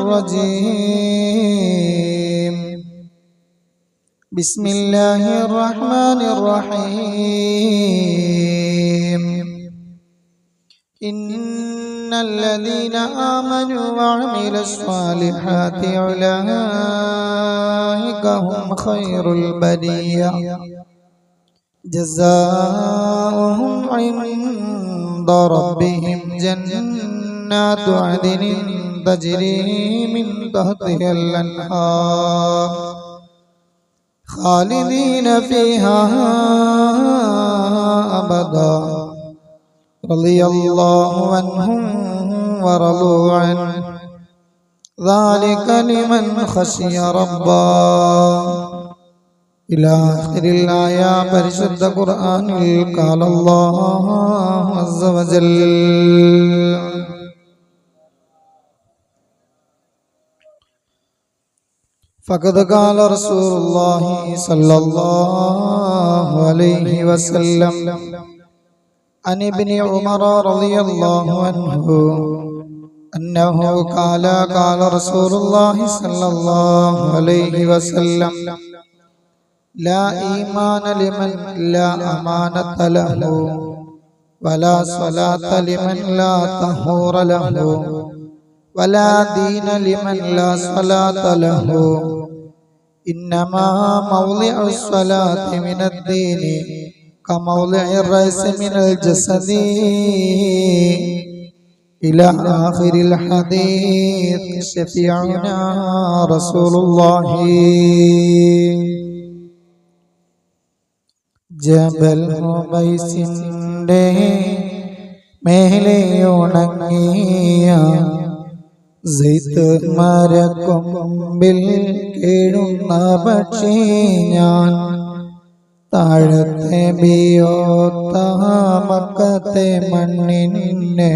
الرجيم بسم الله الرحمن الرحيم إن الذين آمنوا وعملوا الصالحات أولئك هم خير البرية جزاؤهم عند ربهم جنات عدن تجري من تحتها الأنهار خالدين فيها أبدا رضي الله عنهم ورضوا عنه ذلك لمن خشي ربا إلى آخر الآية പരിശുദ്ധ ഖുർആനിൽ قال الله عز وجل فقد قال رسول الله صلى الله عليه وسلم عن ابن عمر رضي الله عنه أنه قال قال رسول الله صلى الله عليه وسلم لا إيمان لمن لا أمانة له ولا صلاة لمن لا طهور له ولا دين لمن لا صلاة له إنما موضع الصلاة من الدين كموضع الرأس من الجسد إلى آخر الحديث شفيعنا رسول الله ജബൽ ഹുബൈസിന്റെ മേലെ ഉണങ്ങിയ മരക്കൊമ്പിൽ കേഴുന്ന പക്ഷി ഞാൻ താഴത്തെ ബിയോത്ത മക്കത്തെ മണ്ണിന്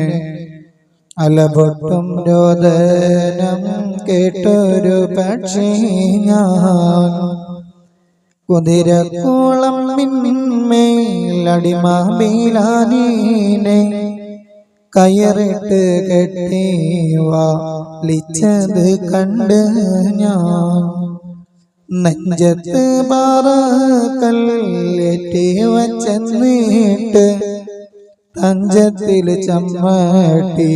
അലപൊട്ടും രോദനം കേട്ടൊരു പക്ഷി ഞാൻ കുതിരക്കോളം മിന്മേലടിമ ബിലാലിനെ കയറിട്ട് കെട്ടി വലിച്ചത് കണ്ട് ഞാൻ നെഞ്ചത്ത് പാറക്കല്ലേറ്റി വച്ചെന്നിട്ട് തഞ്ചത്തിൽ ചമ്മട്ടി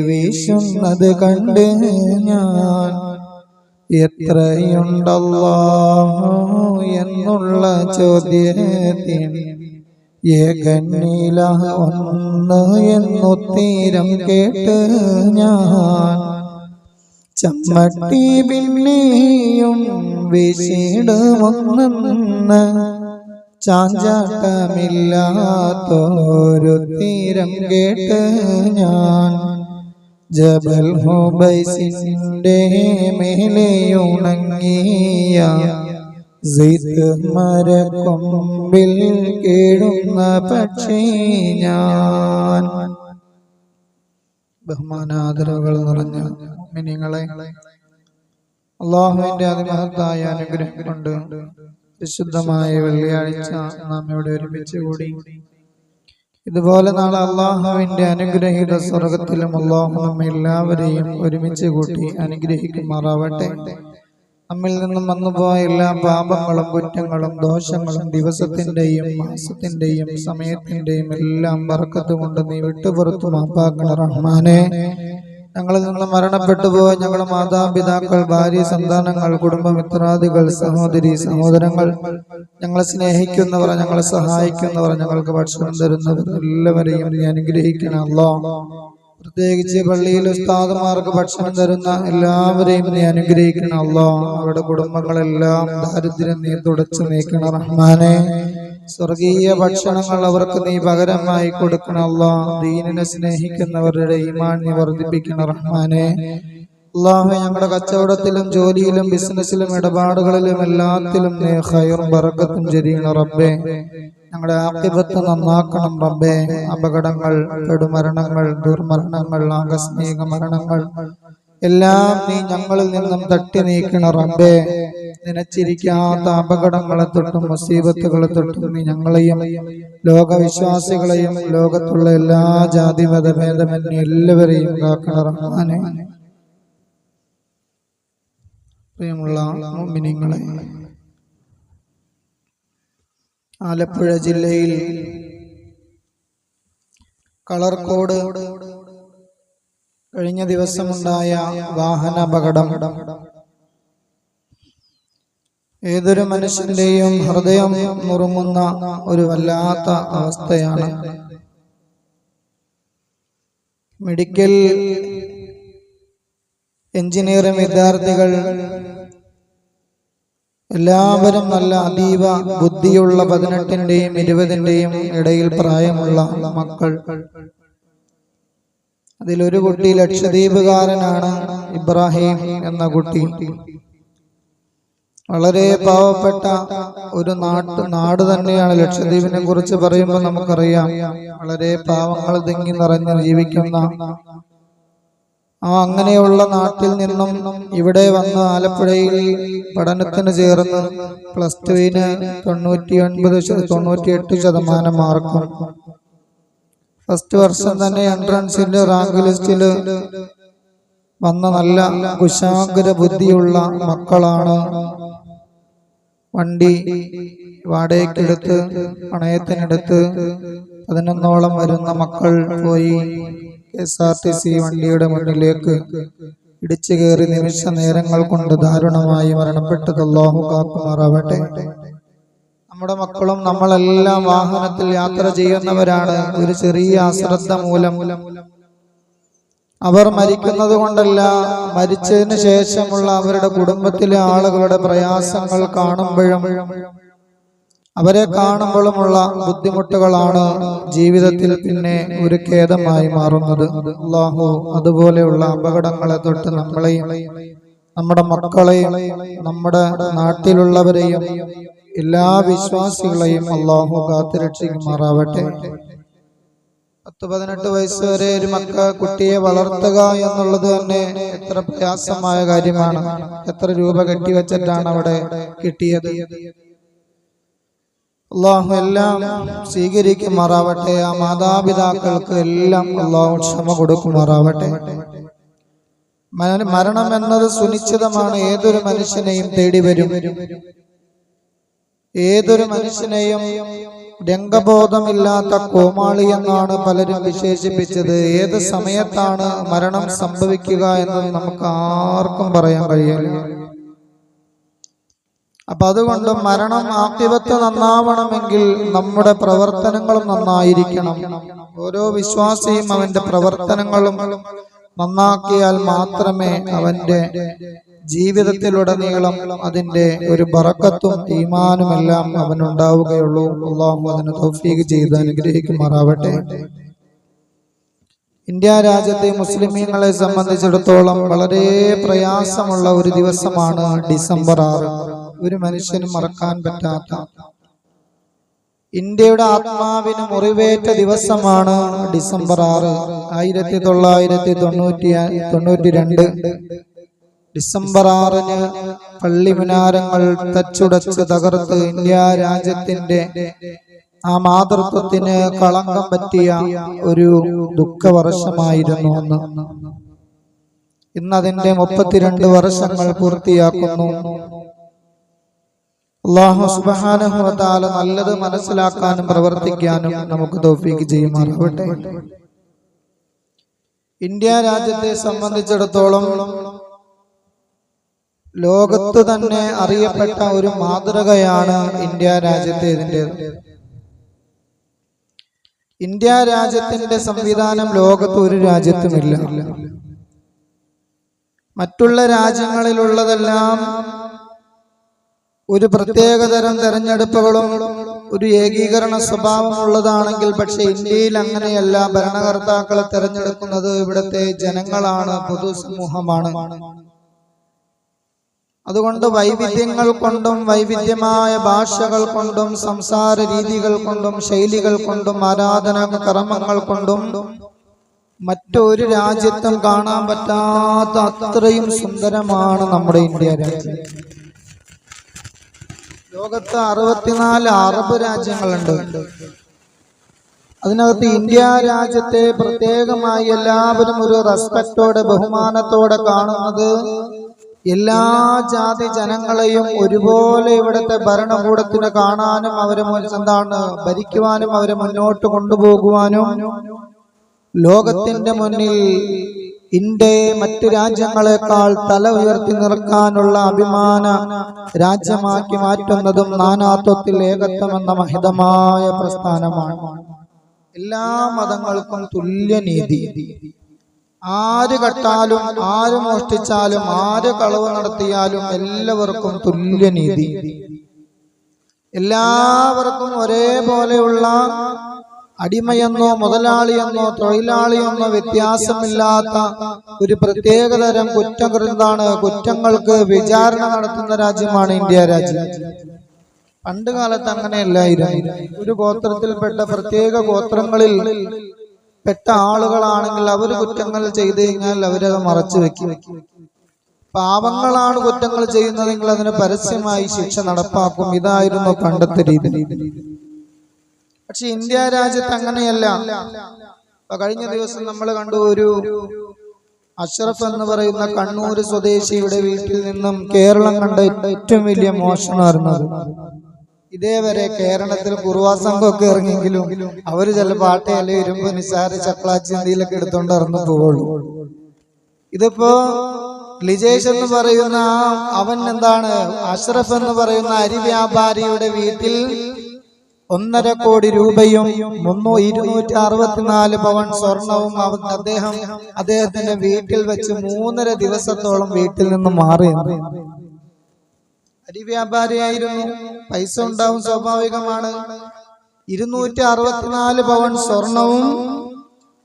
വീശുന്നത് കണ്ട് ഞാൻ എത്രയുണ്ടല്ലാഹു എന്നുള്ള ചോദ്യത്തിന് ഏകനില ഒന്ന് എന്നുത്തരം കേട്ട് ഞാൻ ചമ്മട്ടി പിന്നെയും വീശിടുമൊന്നെന്ന് ചാഞ്ചാട്ടമില്ലാത്തൊരു തീരം കേട്ട് ഞാൻ ജബൽ ഹുബൈസിന്റെ മേലെ ഉണങ്ങിയ മരക്കൊമ്പിൽ കേടുന്ന പക്ഷി ഞാൻ. ബഹുമാനാദരവുകൾ നിറഞ്ഞ മുഅ്മിനീങ്ങളെ, അല്ലാഹുവിന്റെ അതിമഹത്തായ അനുഗ്രഹം കൊണ്ട് വിശുദ്ധമായ വെള്ളിയാഴ്ച നാം ഇവിടെ ഒരുമിച്ച് കൂടി. ഇതുപോലെ നാളെ അള്ളാഹുവിന്റെ അനുഗ്രഹീത സ്വർഗത്തിലും അള്ളാഹു നമ്മെ എല്ലാവരെയും ഒരുമിച്ച് കൂട്ടി അനുഗ്രഹിക്കുമാറാവട്ടെ. നമ്മിൽ നിന്നും വന്നുപോയ എല്ലാ പാപങ്ങളും കുറ്റങ്ങളും ദോഷങ്ങളും ദിവസത്തിന്റെയും മാസത്തിന്റെയും സമയത്തിന്റെയും എല്ലാം ബർക്കത്ത് കൊണ്ട് നീ വിട്ടുപുറത്തു മാപ്പാക്കണ റഹ്മാനെ. ഞങ്ങളിൽ നിന്ന് മരണപ്പെട്ടു പോയ ഞങ്ങളുടെ മാതാപിതാക്കൾ, ഭാര്യ, സന്താനങ്ങൾ, കുടുംബമിത്രാദികൾ, സഹോദരി സഹോദരങ്ങൾ, ഞങ്ങളെ സ്നേഹിക്കുന്നവർ, ഞങ്ങളെ സഹായിക്കുന്നവർ, ഞങ്ങൾക്ക് ഭക്ഷണം തരുന്നവർ എല്ലാവരെയും നീ അനുഗ്രഹിക്കണം അല്ലാഹ്. പ്രത്യേകിച്ച് പള്ളിയിൽ ഉസ്താദുമാർക്ക് ഭക്ഷണം തരുന്ന എല്ലാവരെയും നീ അനുഗ്രഹിക്കണം അല്ലാഹ്. അവരുടെ കുടുംബങ്ങളെല്ലാം ദാരിദ്ര്യം നീ തുടച്ചു നീക്കണം റഹ്മാനെ. സ്വർഗീയ ഭക്ഷണങ്ങൾ അവർക്ക് നീ പകരമായി കൊടുക്കണം അല്ലാഹ്. ദീനിനെ സ്നേഹിക്കുന്നവരുടെ ഈമാൻ നീ വർദ്ധിപ്പിക്കണം റഹ്മാനെ. അല്ലാഹു ഞങ്ങളുടെ കച്ചവടത്തിലും ജോലിയിലും ബിസിനസ്സിലും ഇടപാടുകളിലും എല്ലാത്തിലും നീ ഖൈറും ബറക്കത്തും ചൊരിയണം റബ്ബേ. ഞങ്ങളുടെ ആഖിബത്ത് നന്നാക്കണം റബ്ബേ. അപകടങ്ങൾ, പെടുമരണങ്ങൾ, ദുർമരണങ്ങൾ, ആകസ്മിക മരണങ്ങൾ എല്ലാം നീ ഞങ്ങളിൽ നിന്നും തട്ടി നീക്കണം റബ്ബേ. നനച്ചിരിക്കാത്ത അപകടങ്ങളെ തൊട്ടും മുസീബത്തുകളെ തൊട്ടും നീ ഞങ്ങളെയും ലോകവിശ്വാസികളെയും ലോകത്തുള്ള എല്ലാ ജാതി മതഭേദമന്യേ എല്ലാവരെയും കാക്കണം റഹ്മാനെ. പ്രിയമുള്ള മുഅ്മിനീങ്ങളെ, ആലപ്പുഴ ജില്ലയിൽ കളർക്കോട് കഴിഞ്ഞ ദിവസമുണ്ടായ വാഹനാപകടം ഏതൊരു മനുഷ്യന്റെയും ഹൃദയം നുറുങ്ങുന്ന ഒരു വല്ലാത്ത അവസ്ഥയാണ്. മെഡിക്കൽ എഞ്ചിനീയറിംഗ് വിദ്യാർത്ഥികൾ എല്ലാവരും നല്ല അതീവ ബുദ്ധിയുള്ള 18-ന്റെയും 20-ന്റെയും ഇടയിൽ പ്രായമുള്ള മക്കൾ. അതിലൊരു കുട്ടി ലക്ഷദ്വീപുകാരനാണ്, ഇബ്രാഹിം എന്ന കുട്ടി. വളരെ പാവപ്പെട്ട ഒരു നാട് തന്നെയാണ്. ലക്ഷദ്വീപിനെ കുറിച്ച് പറയുമ്പോൾ നമുക്കറിയാം, വളരെ പാവങ്ങൾ തിങ്ങി നിറഞ്ഞ് ജീവിക്കുന്ന അങ്ങനെയുള്ള നാട്ടിൽ നിന്നും ഇവിടെ വന്ന് ആലപ്പുഴയിൽ പഠനത്തിന് ചേർന്ന് +2-ന് 98% മാർക്കും, ഫസ്റ്റ് വർഷം തന്നെ എൻട്രൻസിന്റെ റാങ്ക് ലിസ്റ്റില് വന്ന നല്ല കുശാഗ്ര ബുദ്ധിയുള്ള മക്കളാണ്. വണ്ടി വാടകയ്ക്കെടുത്ത് പണയത്തിനെടുത്ത് 11ഓളം വരുന്ന മക്കൾ പോയി KSRTC വണ്ടിയുടെ മുന്നിലേക്ക് ഇടിച്ചു കയറി നിമിഷ നേരങ്ങൾ കൊണ്ട് ദാരുണമായി മരണപ്പെട്ടത് അല്ലാഹു കാക്കുമാറാവട്ടെ. നമ്മുടെ മക്കളും നമ്മളെല്ലാം വാഹനത്തിൽ യാത്ര ചെയ്യുന്നവരാണ്. ഒരു ചെറിയ അശ്രദ്ധ മൂലം അവർ മരിക്കുന്നത് കൊണ്ടല്ല, മരിച്ചതിന് ശേഷമുള്ള അവരുടെ കുടുംബത്തിലെ ആളുകളുടെ പ്രയാസങ്ങൾ കാണുമ്പോഴും അവരെ കാണുമ്പോഴുമുള്ള ബുദ്ധിമുട്ടുകളാണ് ജീവിതത്തിൽ പിന്നെ ഒരു ഖേദമായി മാറുന്നത്. അല്ലാഹു അതുപോലെയുള്ള അപകടങ്ങളെ തൊട്ട് നമ്മളെയും നമ്മുടെ മക്കളെയും നമ്മുടെ നാട്ടിലുള്ളവരെയും എല്ലാ വിശ്വാസികളെയും അല്ലാഹു കാത്തുരക്ഷിക്കുമാറാവട്ടെ. 10-18 വയസ്സ് വരെ ഒരു കുട്ടിയെ വളർത്തുക എന്നുള്ളത് തന്നെ എത്ര പ്രയാസമായ കാര്യമാണ്. എത്ര രൂപ കെട്ടിവെച്ചിട്ടാണ് അവിടെ കിട്ടിയത്. അല്ലാഹു എല്ലാം സ്വീകരിക്കുമാറാവട്ടെ. ആ മാതാപിതാക്കൾക്ക് എല്ലാം അല്ലാഹു ക്ഷമ കൊടുക്കുമാറാവട്ടെ. മരണം എന്നത് സുനിശ്ചിതമാണ്. ഏതൊരു മനുഷ്യനെയും തേടി വരും. ഏതൊരു മനുഷ്യനെയും രംഗബോധമില്ലാത്ത കോമാളി എന്നാണ് പലരും വിശേഷിപ്പിച്ചത്. ഏത് സമയത്താണ് മരണം സംഭവിക്കുക എന്നത് നമുക്ക് ആർക്കും പറയാൻ കഴിയില്ല. അപ്പൊ അതുകൊണ്ട് മരണം ആഖിബത്ത് നന്നാവണമെങ്കിൽ നമ്മുടെ പ്രവർത്തനങ്ങളും നന്നായിരിക്കണം. ഓരോ വിശ്വാസിയും അവന്റെ പ്രവർത്തനങ്ങളും നന്നാക്കിയാൽ മാത്രമേ അവന്റെ ജീവിതത്തിലുടനീളം അതിന്റെ ഒരു ബറക്കത്തും ഈമാനും എല്ലാം അവനുണ്ടാവുകയുള്ളൂ. അല്ലാഹു അതിന് തൗഫീഖ് ചെയ്ത് അനുഗ്രഹിക്കുമാറാവട്ടെ. ഇന്ത്യ രാജ്യത്തെ മുസ്ലിമീങ്ങളെ സംബന്ധിച്ചിടത്തോളം വളരെ പ്രയാസമുള്ള ഒരു ദിവസമാണ് ഡിസംബർ 6. ഒരു മനുഷ്യനും മറക്കാൻ പറ്റാത്ത, ഇന്ത്യയുടെ ആത്മാവിന് മുറിവേറ്റ ദിവസമാണ് ഡിസംബർ 6. 1992 ഡിസംബർ 6-ന് പള്ളി മിനാരങ്ങൾ തച്ചുടച്ച് തകർത്ത് ഇന്ത്യ രാജ്യത്തിന്റെ ആ മാതൃത്വത്തിന് കളങ്കം പറ്റിയ ഒരു ദുഃഖവർഷമായിരുന്നു അന്ന്. ഇന്നതിന്റെ 32 വർഷങ്ങൾ പൂർത്തിയാക്കുന്നു. അല്ലാഹു സുബ്ഹാനഹു വ തആല നല്ലത് മനസ്സിലാക്കാനും പ്രവർത്തിക്കാനും നമുക്ക് തൗഫീഖ് ചെയ്യുമാറാവട്ടെ. ഇന്ത്യ രാജ്യത്തെ സംബന്ധിച്ചിടത്തോളം ലോകത്ത് തന്നെ അറിയപ്പെട്ട ഒരു മാതൃകയാണ് ഇന്ത്യ രാജ്യത്തേതിൻ്റെത്. ഇന്ത്യ രാജ്യത്തിന്റെ സംവിധാനം ലോകത്ത് ഒരു രാജ്യത്തുമില്ല. മറ്റുള്ള രാജ്യങ്ങളിലുള്ളതെല്ലാം ഒരു പ്രത്യേകതരം തെരഞ്ഞെടുപ്പുകളും ഒരു ഏകീകരണ സ്വഭാവമുള്ളതാണെങ്കിൽ, പക്ഷെ ഇന്ത്യയിൽ അങ്ങനെയല്ല. ഭരണകർത്താക്കളെ തെരഞ്ഞെടുക്കുന്നത് ഇവിടുത്തെ ജനങ്ങളാണ്, പൊതുസമൂഹമാണ്. അതുകൊണ്ട് വൈവിധ്യങ്ങൾ കൊണ്ടും വൈവിധ്യമായ ഭാഷകൾ കൊണ്ടും സംസാര രീതികൾ കൊണ്ടും ശൈലികൾ കൊണ്ടും ആരാധനാ കർമ്മങ്ങൾ കൊണ്ടും മറ്റൊരു രാജ്യത്തും കാണാൻ പറ്റാത്ത അത്രയും സുന്ദരമാണ് നമ്മുടെ ഇന്ത്യ രാജ്യം. ലോകത്ത് 64 അറബ് രാജ്യങ്ങളുണ്ട്. അതിനകത്ത് ഇന്ത്യ രാജ്യത്തെ പ്രത്യേകമായി എല്ലാവരും ഒരു റെസ്പെക്റ്റോടെ ബഹുമാനത്തോടെ കാണുന്നത് എല്ലാ ജാതി ജനങ്ങളെയും ഒരുപോലെ ഇവിടുത്തെ ഭരണകൂടത്തിന് കാണാനും അവരെ ഭരിക്കുവാനും അവരെ മുന്നോട്ട് കൊണ്ടുപോകുവാനും ലോകത്തിന്റെ മുന്നിൽ ഇന്ത്യയെ മറ്റു രാജ്യങ്ങളെക്കാൾ തല ഉയർത്തി നിൽക്കാനുള്ള അഭിമാന രാജ്യമാക്കി മാറ്റുന്നതും നാനാത്വത്തിൽ ഏകത്വം എന്ന മഹിതമായ പ്രസ്ഥാനമാണ്. എല്ലാ മതങ്ങൾക്കും തുല്യനീതി. ആര് കട്ടാലും, ആര് മോഷ്ടിച്ചാലും, ആര് കളവ് നടത്തിയാലും എല്ലാവർക്കും തുല്യനീതി. എല്ലാവർക്കും ഒരേപോലെയുള്ള അടിമയെന്നോ മുതലാളിയെന്നോ തൊഴിലാളിയെന്നോ വ്യത്യാസമില്ലാത്ത ഒരു പ്രത്യേകതരം കുറ്റങ്ങൾക്ക് വിചാരണ നടത്തുന്ന രാജ്യമാണ് ഇന്ത്യ രാജ്യം. പണ്ട് കാലത്ത് അങ്ങനെയല്ലായിരുന്നു. ഒരു ഗോത്രത്തിൽപ്പെട്ട പ്രത്യേക ഗോത്രങ്ങളിൽ പെട്ട ആളുകളാണെങ്കിൽ അവർ കുറ്റങ്ങൾ ചെയ്തു കഴിഞ്ഞാൽ അവരത് മറച്ചു വെക്കും. പാവങ്ങളാണ് കുറ്റങ്ങൾ ചെയ്യുന്നതെങ്കിൽ അതിന് പരസ്യമായി ശിക്ഷ നടപ്പാക്കും. ഇതായിരുന്നു പണ്ടത്തെ രീതി. പക്ഷെ ഇന്ത്യ രാജ്യത്ത് അങ്ങനെയല്ല. കഴിഞ്ഞ ദിവസം നമ്മൾ കണ്ടു, ഒരു അഷ്റഫ് എന്ന് പറയുന്ന കണ്ണൂർ സ്വദേശിയുടെ വീട്ടിൽ നിന്നും കേരളം കണ്ട ഏറ്റവും വലിയ മോഷണമായിരുന്നത്. ഇതേവരെ കേരളത്തിൽ കുറുവാ സംഘമൊക്കെ ഇറങ്ങിയെങ്കിലും അവര് ചിലപ്പോൾ ആട്ടയല്ലേ ഇരുമ്പ് നിസാര ചക്ലാച്ചിന്തിയിലൊക്കെ എടുത്തോണ്ട് ഇറന്നു പോവുള്ളൂ. ഇതിപ്പോ ലിജേഷ് എന്ന് പറയുന്ന അവൻ അഷ്റഫ് എന്ന് പറയുന്ന അരി വ്യാപാരിയുടെ വീട്ടിൽ 1.5 കോടി രൂപയും 264 പവൻ സ്വർണവും അദ്ദേഹത്തിന്റെ വീട്ടിൽ വെച്ച് 3.5 ദിവസത്തോളം വീട്ടിൽ നിന്ന് മാറി. അരി വ്യാപാരിയായിരുന്നു, പൈസ ഉണ്ടാവും, സ്വാഭാവികമാണ്. 264 പവൻ സ്വർണവും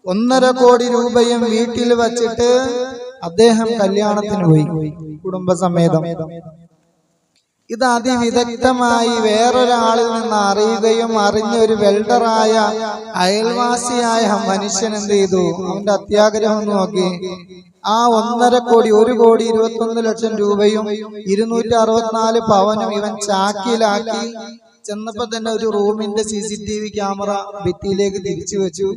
1.5 കോടി രൂപയും വീട്ടിൽ വച്ചിട്ട് അദ്ദേഹം കല്യാണത്തിന് പോയി, കുടുംബസമേതം. ഇത് അതിവിദഗ്ധമായി വേറൊരാളിൽ നിന്ന് അറിയുകയും അറിഞ്ഞ ഒരു വെൽഡറായ അയൽവാസിയായ മനുഷ്യൻ എന്ത് ചെയ്തു? അവന്റെ അത്യാഗ്രഹം നോക്കി. ആ 1.5 കോടി 1,21 ലക്ഷം രൂപയും 264 പവനും ഇവൻ ചാക്കിലാക്കി ചെന്നപ്പോ തന്നെ ഒരു റൂമിന്റെ CCTV ക്യാമറ ഭിത്തിയിലേക്ക് തിരിച്ചു വെച്ചു.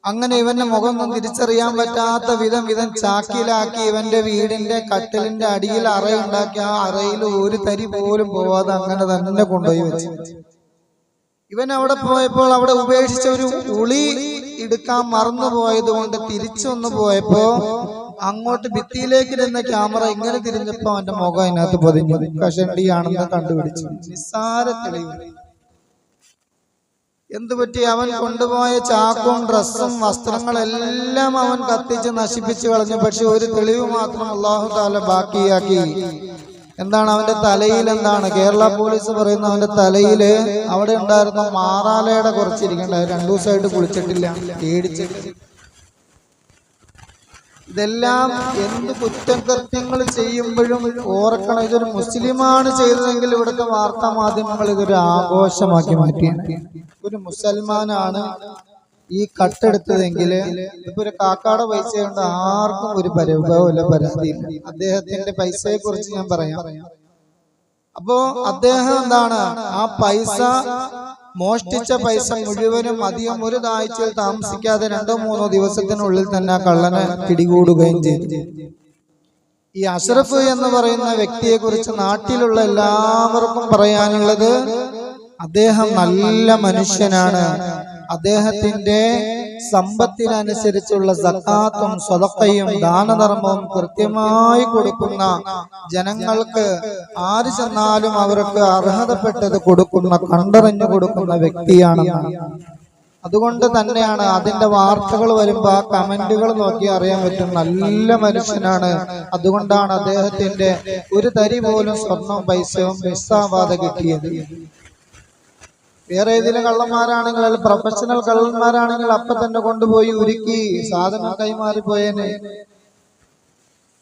അങ്ങനെ ഇവന്റെ മുഖമൊന്നും തിരിച്ചറിയാൻ പറ്റാത്ത വിധം ഇവൻ ചാക്കിലാക്കി ഇവന്റെ വീടിന്റെ കട്ടിലിന്റെ അടിയിൽ അറയുണ്ടാക്കി. ആ അറയിൽ ഒരു തരി പോലും പോവാതെ അങ്ങനെ തന്നെ കൊണ്ടുപോയി വെച്ചു. ഇവൻ അവിടെ പോയപ്പോൾ അവിടെ ഉപേക്ഷിച്ച ഒരു ഉളി എടുക്കാൻ മറന്നുപോയത് കൊണ്ട് തിരിച്ചൊന്നു പോയപ്പോ അങ്ങോട്ട് ഭിത്തിയിലേക്ക് ഇരുന്ന ക്യാമറ ഇങ്ങനെ തിരിഞ്ഞപ്പോ അവന്റെ മുഖം അതിനകത്ത് പൊതിഞ്ഞു. കഷണ്ടിയാണെന്ന് കണ്ടുപിടിച്ചു. നിസ്സാര തെളിവ്. എന്തുപറ്റി? അവൻ കൊണ്ടുപോയ ചാക്കും ഡ്രസ്സും വസ്ത്രങ്ങളെല്ലാം അവൻ കത്തിച്ച് നശിപ്പിച്ചു കളഞ്ഞു. പക്ഷെ ഒരു തെളിവ് മാത്രം അല്ലാഹു തആല ബാക്കിയാക്കി. അവന്റെ തലയിൽ കേരള പോലീസ് പറയുന്ന അവന്റെ തലയില് അവിടെ ഉണ്ടായിരുന്ന മാറാലയുടെ കുറച്ചിരിക്കണ്ട. 2 ദിവസമായിട്ട് കുളിച്ചിട്ടില്ല, പേടിച്ചിട്ട്. ഇതെല്ലാം എന്ത് കുറ്റകൃത്യങ്ങൾ ചെയ്യുമ്പോഴും ഓർക്കണം, ഇതൊരു മുസ്ലിമാണ് ചെയ്തതെങ്കിൽ ഇവിടുത്തെ വാർത്താ മാധ്യമങ്ങൾ ഇതൊരു ആഘോഷമാക്കി മാറ്റിയാണ്. ഒരു മുസൽമാനാണ് ഈ കട്ടെടുത്തതെങ്കിൽ ഇപ്പൊ ഒരു കാക്കാടെ പൈസ കൊണ്ട് ആർക്കും ഒരു പരിഭവമില്ല, പരാതിയില്ല. അദ്ദേഹത്തിന്റെ പൈസയെ കുറിച്ച് ഞാൻ പറയാം. അപ്പോ അദ്ദേഹം ആ പൈസ, മോഷ്ടിച്ച പൈസ മുഴുവനും അധികം ഒരു ആഴ്ചയിൽ താമസിക്കാതെ 2-3 ദിവസത്തിനുള്ളിൽ തന്നെ ആ കള്ളനെ പിടികൂടുകയും ചെയ്തു. ഈ അഷ്റഫ് എന്ന് പറയുന്ന വ്യക്തിയെ കുറിച്ച് നാട്ടിലുള്ള എല്ലാവർക്കും പറയാനുള്ളത്, അദ്ദേഹം നല്ല മനുഷ്യനാണ്. അദ്ദേഹത്തിന്റെ സമ്പത്തിനനുസരിച്ചുള്ള സക്കാത്തും സ്വതക്കയും ദാനധർമ്മവും കൃത്യമായി കൊടുക്കുന്ന, ജനങ്ങൾക്ക് ആര് ചെന്നാലും അവർക്ക് അർഹതപ്പെട്ടത് കൊടുക്കുന്ന, കണ്ടറിഞ്ഞു കൊടുക്കുന്ന വ്യക്തിയാണെന്നാണ്. അതുകൊണ്ട് തന്നെയാണ് അതിന്റെ വാർത്തകൾ വരുമ്പോ ആ കമന്റുകൾ നോക്കി അറിയാൻ പറ്റും, നല്ല മനുഷ്യനാണ്. അതുകൊണ്ടാണ് അദ്ദേഹത്തിന്റെ ഒരു തരി പോലും സ്വർണവും പൈസയും മിസ്സാവാതെ കിട്ടിയത്. വേറെ ഏതെങ്കിലും കള്ളന്മാരാണെങ്കിൽ, പ്രൊഫഷണൽ കള്ളന്മാരാണെങ്കിൽ അപ്പൊ തന്നെ കൊണ്ടുപോയി ഉരുക്കി സാധനം കൈമാറിപ്പോയേനെ.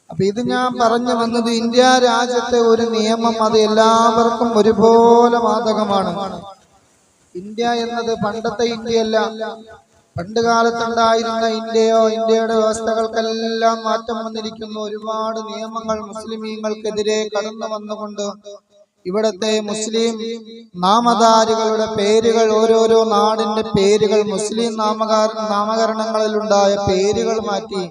അപ്പൊ ഇത് ഞാൻ പറഞ്ഞു വന്നത്, ഇന്ത്യ രാജ്യത്തെ ഒരു നിയമം അത് എല്ലാവർക്കും ഒരുപോലെ ബാധകമാണ്. ഇന്ത്യ എന്നത് പണ്ടത്തെ ഇന്ത്യയല്ല. പണ്ട് കാലത്തുണ്ടായിരുന്ന ഇന്ത്യയോ ഇന്ത്യയുടെ വ്യവസ്ഥകൾക്കെല്ലാം മാറ്റം വന്നിരിക്കുന്നു. ഒരുപാട് നിയമങ്ങൾ മുസ്ലിമീങ്ങൾക്കെതിരെ കടന്നു വന്നുകൊണ്ട് ഇവിടുത്തെ മുസ്ലിം നാമധാരികളുടെ പേരുകൾ, ഓരോരോ നാടിന്റെ പേരുകൾ, മുസ്ലിം നാമകരണങ്ങളിലുണ്ടായ പേരുകൾ മാറ്റി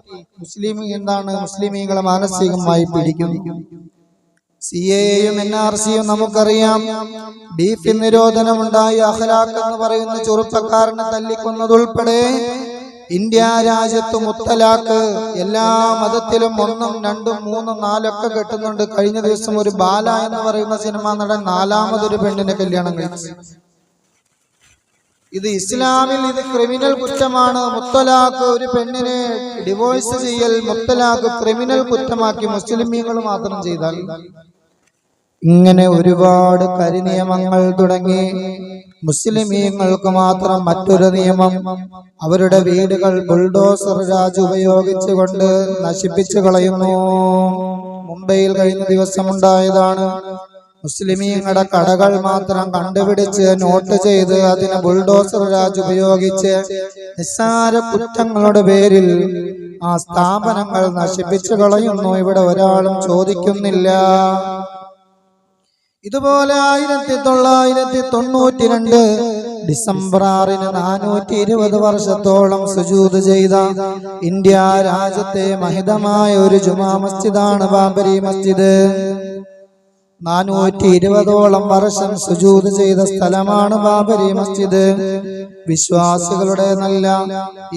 മുസ്ലിമീങ്ങളെ മാനസികമായി പിടിക്കുന്നു. CAA-യും NRC-യും നമുക്കറിയാം. ബീഫ് നിരോധനമുണ്ടായി അഖ്ലാഖ് എന്ന് പറയുന്ന ചെറുപ്പക്കാരനെ തല്ലിക്കൊന്നതുൾപ്പെടെ ഇന്ത്യ രാജ്യത്ത് മുത്തലാഖ് എല്ലാ മതത്തിലും 1, 2, 3, 4 ഒക്കെ കെട്ടുന്നുണ്ട്. കഴിഞ്ഞ ദിവസം ഒരു ബാല എന്ന് പറയുന്ന സിനിമാ നടൻ 4മതൊരു പെണ്ണിനെ കല്യാണം കഴിച്ചു. ഇത് ഇസ്ലാമിൽ ഇത് ക്രിമിനൽ കുറ്റമാണ്. മുത്തലാഖ്, ഒരു പെണ്ണിനെ ഡിവോഴ്സ് ചെയ്യൽ മുത്തലാഖ് ക്രിമിനൽ കുറ്റമാക്കി മുസ്ലിമീങ്ങൾ മാത്രം ചെയ്താൽ. ഇങ്ങനെ ഒരുപാട് കരിനിയമങ്ങൾ തുടങ്ങി. മുസ്ലിമീങ്ങൾക്ക് മാത്രം മറ്റൊരു നിയമം, അവരുടെ വീടുകൾ ബുൾഡോസർ രാജ് ഉപയോഗിച്ചുകൊണ്ട് നശിപ്പിച്ചു കളയുന്നു. മുംബൈയിൽ കഴിഞ്ഞ ദിവസം ഉണ്ടായതാണ്. മുസ്ലിമീങ്ങളുടെ കടകൾ മാത്രം കണ്ടുപിടിച്ച് നോട്ട് ചെയ്ത് അതിന് ബുൾഡോസർ രാജ് ഉപയോഗിച്ച് നിസ്സാര കുറ്റങ്ങളുടെ പേരിൽ ആ സ്ഥാപനങ്ങൾ നശിപ്പിച്ചു കളയുന്നു. ഇവിടെ ഒരാളും ചോദിക്കുന്നില്ല. ഇതുപോലെ 1992 ഡിസംബർ 6-ന് 420 വർഷത്തോളം സുജൂദ് ചെയ്ത ഇന്ത്യ രാജ്യത്തെ മഹിതമായ ഒരു ജുമാ മസ്ജിദാണ് ബാബരി മസ്ജിദ്. 420ഓളം വർഷം സുജൂദ് ചെയ്ത സ്ഥലമാണ് ബാബരി മസ്ജിദ്. വിശ്വാസികളുടെ നല്ല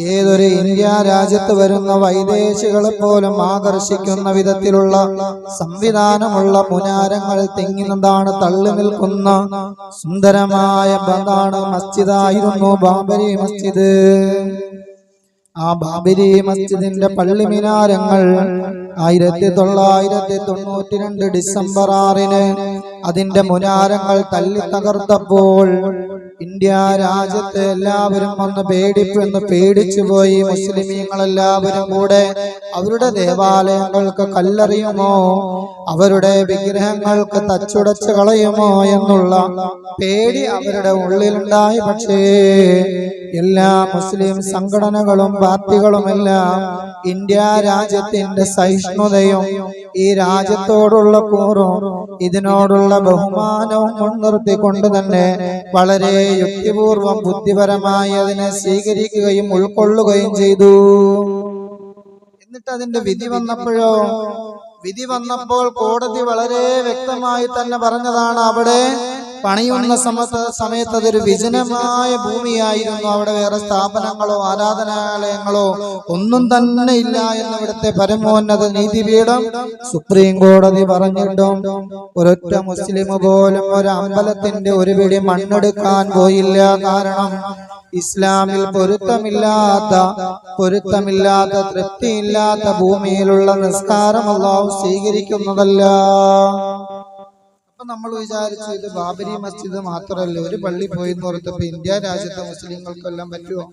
ഏതൊരു ഇന്ത്യ രാജ്യത്ത് വരുന്ന വൈദേശികളെ പോലും ആകർഷിക്കുന്ന വിധത്തിലുള്ള സംവിധാനമുള്ള മുനാരങ്ങൾ തിങ്ങിനതാണ് തള്ളി നിൽക്കുന്ന സുന്ദരമായ ബന്ധാണ് മസ്ജിദായിരുന്നു ബാബരി മസ്ജിദ്. ആ ബാബരി മസ്ജിദിന്റെ പള്ളി മിനാരങ്ങൾ 1992 ഡിസംബർ 6-ന് അതിന്റെ മുനാരങ്ങൾ തല്ലി തകർത്തപ്പോൾ ഇന്ത്യ രാജ്യത്തെ എല്ലാവരും വന്ന് പേടിച്ചു പോയി. മുസ്ലിമീങ്ങളെല്ലാവരും കൂടെ അവരുടെ ദേവാലയങ്ങൾക്ക് കല്ലെറിയുമോ, അവരുടെ വിഗ്രഹങ്ങൾക്ക് തച്ചുടച്ച് കളയുമോ എന്നുള്ള പേടി അവരുടെ ഉള്ളിലുണ്ടായി. പക്ഷേ എല്ലാ മുസ്ലിം സംഘടനകളും പാർട്ടികളുമെല്ലാം ഇന്ത്യ രാജ്യത്തിന്റെ സഹിഷ്ണുതയും ഈ രാജ്യത്തോടുള്ള കൂറും ഇതിനോടുള്ള ബഹുമാനവും മുൻനിർത്തിക്കൊണ്ട് തന്നെ വളരെ യുക്തിപൂർവം ബുദ്ധിപരമായി അതിനെ സ്വീകരിക്കുകയും ഉൾക്കൊള്ളുകയും ചെയ്തു. എന്നിട്ട് അതിന്റെ വിധി വന്നപ്പോൾ കോടതി വളരെ വ്യക്തമായി തന്നെ പറഞ്ഞതാണ്, അവിടെ പണിയുന്ന സമയത്ത് അതൊരു വിജനമായ ഭൂമിയായിരുന്നു. അവിടെ വേറെ സ്ഥാപനങ്ങളോ ആരാധനാലയങ്ങളോ ഒന്നും തന്നെ ഇല്ല എന്ന് ഇവിടുത്തെ പരമോന്നത നീതിപീഠം സുപ്രീം കോടതി പറഞ്ഞിട്ടും ഒരൊറ്റ മുസ്ലിം പോലും ഒരു അമ്പലത്തിന്റെ ഒരു പിടി മണ്ണെടുക്കാൻ പോയില്ല. കാരണം ഇസ്ലാമിൽ പൊരുത്തമില്ലാത്ത തൃപ്തിയില്ലാത്ത ഭൂമിയിലുള്ള നിസ്കാരം അല്ലാഹു സ്വീകരിക്കുന്നതല്ല. അപ്പൊ നമ്മൾ വിചാരിച്ചു ഇത് ബാബരി മസ്ജിദ് മാത്രമല്ല, ഒരു പള്ളി പോയി എന്ന് ഓർത്തപ്പോ ഇന്ത്യ രാജ്യത്തെ മുസ്ലിങ്ങൾക്കെല്ലാം പറ്റുമോ?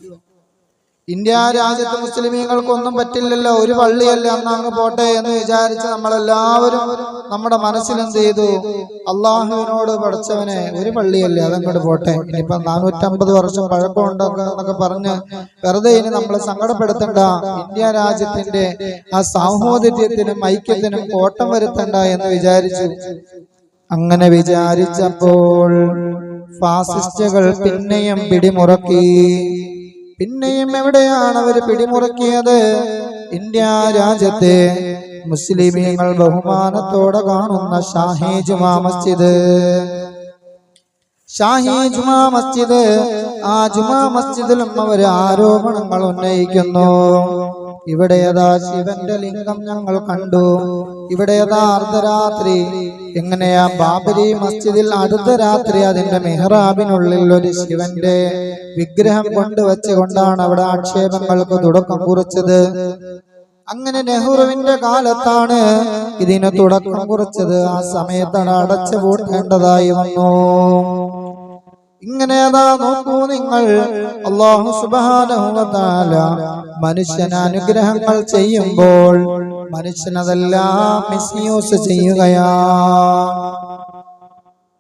ഇന്ത്യ രാജ്യത്തെ മുസ്ലിമീങ്ങൾക്കൊന്നും പറ്റില്ലല്ലോ, ഒരു പള്ളിയല്ലേ, അന്ന് അങ്ങ് പോട്ടെ എന്ന് വിചാരിച്ച് നമ്മളെല്ലാവരും നമ്മുടെ മനസ്സിലെന്ത് ചെയ്തു, അള്ളാഹുവിനോട് പഠിച്ചവനെ ഒരു പള്ളിയല്ലേ അതങ്ങോട്ട് പോട്ടെ, ഇനിയിപ്പം 450 വർഷം പഴക്കമുണ്ടൊക്കെ പറഞ്ഞ് വെറുതെ ഇനി നമ്മളെ സങ്കടപ്പെടുത്തണ്ട, ഇന്ത്യ രാജ്യത്തിന്റെ ആ സാഹോദര്യത്തിനും ഐക്യത്തിനും കോട്ടം വരുത്തണ്ട എന്ന് വിചാരിച്ചു. അങ്ങനെ വിചാരിച്ചപ്പോൾ ഫാസിസ്റ്റുകൾ പിന്നെയും പിടിമുറക്കി. പിന്നെയും എവിടെയാണ് അവർ പിടിമുറക്കിയത്? ഇന്ത്യ രാജ്യത്തെ മുസ്ലിമീങ്ങൾ ബഹുമാനത്തോടെ കാണുന്ന ഷാഹി ജുമാ മസ്ജിദ്, ആ ജുമാ മസ്ജിദിലും അവർ ആരോപണങ്ങൾ ഉന്നയിക്കുന്നു. ഇവിടെ യഥാ ശിവന്റെ ലിംഗം ഞങ്ങൾ കണ്ടു, ഇവിടെ യഥാ അർദ്ധരാത്രി, എങ്ങനെയാ ബാബരി മസ്ജിദിൽ അർദ്ധരാത്രി അതിന്റെ മെഹ്റാബിനുള്ളിൽ ഒരു ശിവന്റെ വിഗ്രഹം കൊണ്ടുവച്ചുകൊണ്ടാണ് അവിടെ ആക്ഷേപങ്ങൾക്ക് തുടക്കം കുറിച്ചത്. അങ്ങനെ നെഹ്റുവിന്റെ കാലത്താണ് ഇതിന് തുടക്കം കുറിച്ചത്. ആ സമയത്ത് അടച്ചു പൂട്ടേണ്ടതായി വന്നു. ഇങ്ങനെ നോക്കൂ നിങ്ങൾ, അല്ലാഹു സുബ്ഹാനഹു വ തആല മനുഷ്യന് അനുഗ്രഹങ്ങൾ ചെയ്യുമ്പോൾ മനുഷ്യനതെല്ലാം മിസ്യൂസ് ചെയ്യുകയാണ്.